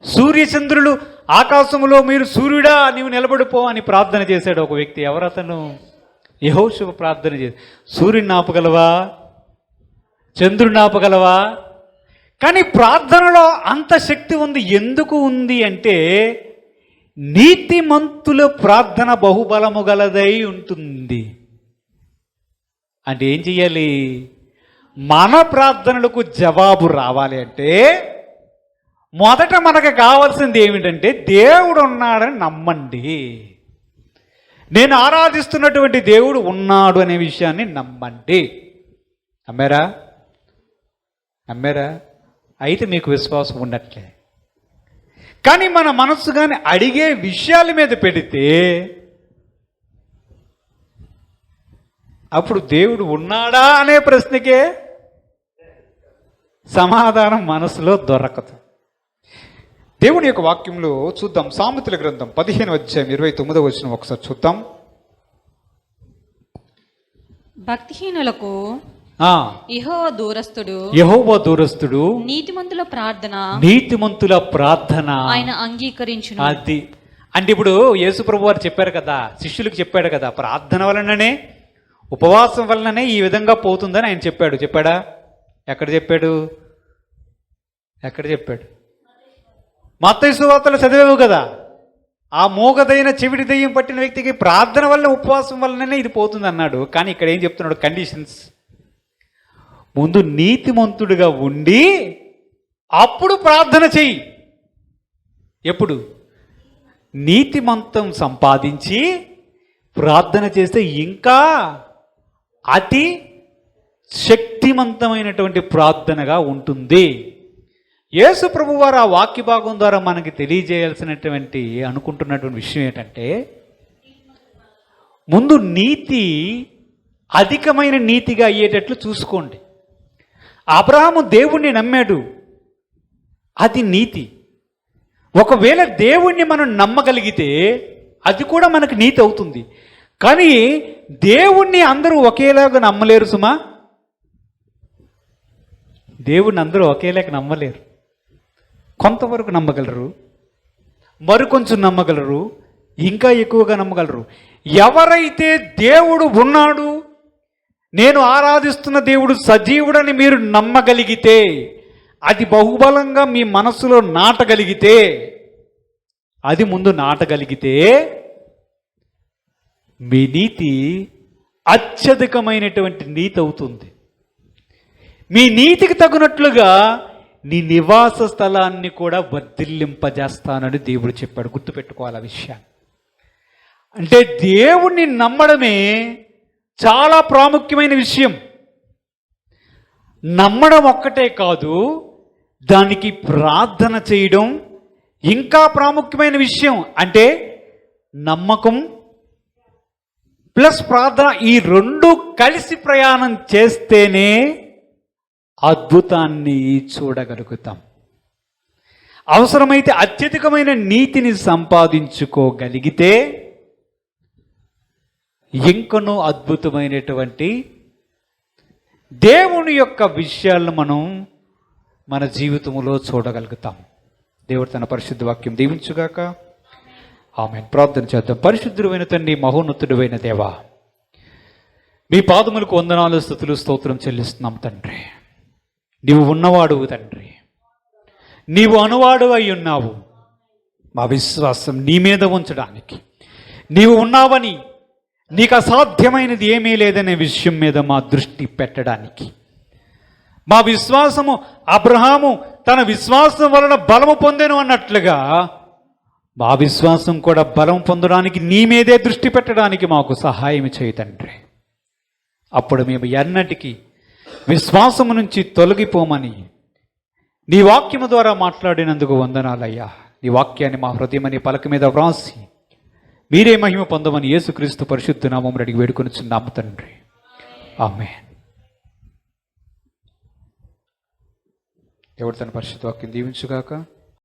సూర్యచంద్రులు ఆకాశంలో మీరు సూర్యుడా నీవు నిలబడిపో అని ప్రార్థన చేశాడు ఒక వ్యక్తి. ఎవరతను? యెహోషువ ప్రార్థన చేసి, సూర్యుడిని ఆపగలవా? చంద్రుడిని ఆపగలవా? కానీ ప్రార్థనలో అంత శక్తి ఉంది. ఎందుకు ఉంది అంటే నీతిమంతుల ప్రార్థన బహుబలము గలదై ఉంటుంది. అంటే ఏం చెయ్యాలి? మన ప్రార్థనలకు జవాబు రావాలి అంటే మొదట మనకు కావాల్సింది ఏమిటంటే దేవుడు ఉన్నాడని నమ్మండి. నేను ఆరాధిస్తున్నటువంటి దేవుడు ఉన్నాడు అనే విషయాన్ని నమ్మండి. నమ్మారా? అయితే మీకు విశ్వాసం ఉన్నట్లే. కానీ మన మనస్సు కానీ అడిగే విషయాల మీద పెడితే అప్పుడు దేవుడు ఉన్నాడా అనే ప్రశ్నకే సమాధానం మనసులో దొరకదు. దేవుని యొక్క వాక్యంలో చూద్దాం. సామెతల గ్రంథం 15:29 ఒకసారి చూద్దాం. భక్తిహీనులకు యెహోవా దూరస్తుడు, నీతిమంతుల ప్రార్థన ఆయన అంగీకరించును. అది అంటే ఇప్పుడు యేసుప్రభు వారు చెప్పారు కదా, శిష్యులకు చెప్పాడు కదా, ప్రార్థన వలననే ఉపవాసం వలననే ఈ విధంగా పోతుందని ఆయన చెప్పాడా? ఎక్కడ చెప్పాడు? మత్తయి సువార్తలో చదివావు కదా, ఆ మూగదైన చెవిటి దయ్యం పట్టిన వ్యక్తికి ప్రార్థన వల్ల ఉపవాసం వల్లనే ఇది పోతుంది అన్నాడు. కానీ ఇక్కడ ఏం చెప్తున్నాడు? కండిషన్స్. ముందు నీతిమంతుడిగా ఉండి అప్పుడు ప్రార్థన చెయ్యి. ఎప్పుడు? నీతిమంతం సంపాదించి ప్రార్థన చేస్తే ఇంకా అతి శక్తివంతమైనటువంటి ప్రార్థనగా ఉంటుంది. యేసు ప్రభు వారు ఆ వాక్య భాగం ద్వారా మనకి తెలియజేయాల్సినటువంటి అనుకుంటున్నటువంటి విషయం ఏంటంటే, ముందు నీతి అధికమైన నీతిగా అయ్యేటట్లు చూసుకోండి. అబ్రహాము దేవుణ్ణి నమ్మాడు, అది నీతి. ఒకవేళ దేవుణ్ణి మనం నమ్మగలిగితే అది కూడా మనకు నీతి అవుతుంది. కానీ దేవుణ్ణి అందరూ ఒకేలాగా నమ్మలేరు సుమా. దేవుణ్ణి అందరూ ఒకేలాగా నమ్మలేరు. కొంతవరకు నమ్మగలరు, మరికొంచెం నమ్మగలరు, ఇంకా ఎక్కువగా నమ్మగలరు. ఎవరైతే దేవుడు ఉన్నాడు, నేను ఆరాధిస్తున్న దేవుడు సజీవుడని మీరు నమ్మగలిగితే, అది బహుబలంగా మీ మనసులో నాటగలిగితే, అది ముందు నాటగలిగితే మీ నీతి అత్యధికమైనటువంటి నీతి అవుతుంది. మీ నీతికి తగినట్లుగా నీ నివాస స్థలాన్ని కూడా వర్ధిల్లింపజేస్తానని దేవుడు చెప్పాడు. గుర్తుపెట్టుకోవాలి ఆ విషయాన్ని. అంటే దేవుణ్ణి నమ్మడమే చాలా ప్రాముఖ్యమైన విషయం. నమ్మడం ఒక్కటే కాదు, దానికి ప్రార్థన చేయడం ఇంకా ప్రాముఖ్యమైన విషయం. అంటే నమ్మకం ప్లస్ ప్రార్థన, ఈ రెండు కలిసి ప్రయాణం చేస్తేనే అద్భుతాన్ని చూడగలుగుతాం. అవసరమైతే అత్యధికమైన నీతిని సంపాదించుకోగలిగితే ఇంకనూ అద్భుతమైనటువంటి దేవుని యొక్క విషయాలను మనం మన జీవితంలో చూడగలుగుతాం. దేవుడు తన పరిశుద్ధ వాక్యం దీవించుగాక. ఆమేన్. ప్రార్థన చేద్దాం. పరిశుద్ధుడైన తండ్రి, మహోన్నతుడైన దేవా, మీ పాదములకు వందనాలు, స్తుతులు, స్తోత్రం చెల్లిస్తున్నాం తండ్రి. నీవు ఉన్నవాడువు తండ్రి, నీవు అనువాడు అయి ఉన్నావు. మా విశ్వాసం నీ మీద ఉంచడానికి, నీవు ఉన్నావని, నీకు అసాధ్యమైనది ఏమీ లేదనే విషయం మీద మా దృష్టి పెట్టడానికి, మా విశ్వాసము అబ్రహాము తన విశ్వాసం వలన బలము పొందెను అన్నట్లుగా మా విశ్వాసం కూడా బలం పొందడానికి నీ మీదే దృష్టి పెట్టడానికి మాకు సహాయం చేయి తండ్రి. అప్పుడు మేము ఎన్నటికీ విశ్వాసము నుంచి తొలగిపోమని నీ వాక్యము ద్వారా మాట్లాడినందుకు వందనాలయ్యా. నీ వాక్యాన్ని మా హృదయమని పలక మీద వ్రాసి మీరే మహిమ పొందమని యేసుక్రీస్తు పరిశుద్ధ నామమున అడిగి వేడుకొనుచున్నాము తండ్రి. ఆమేన్. దేవుడు తన పరిశుద్ధ వాక్యం దీవించుగాక.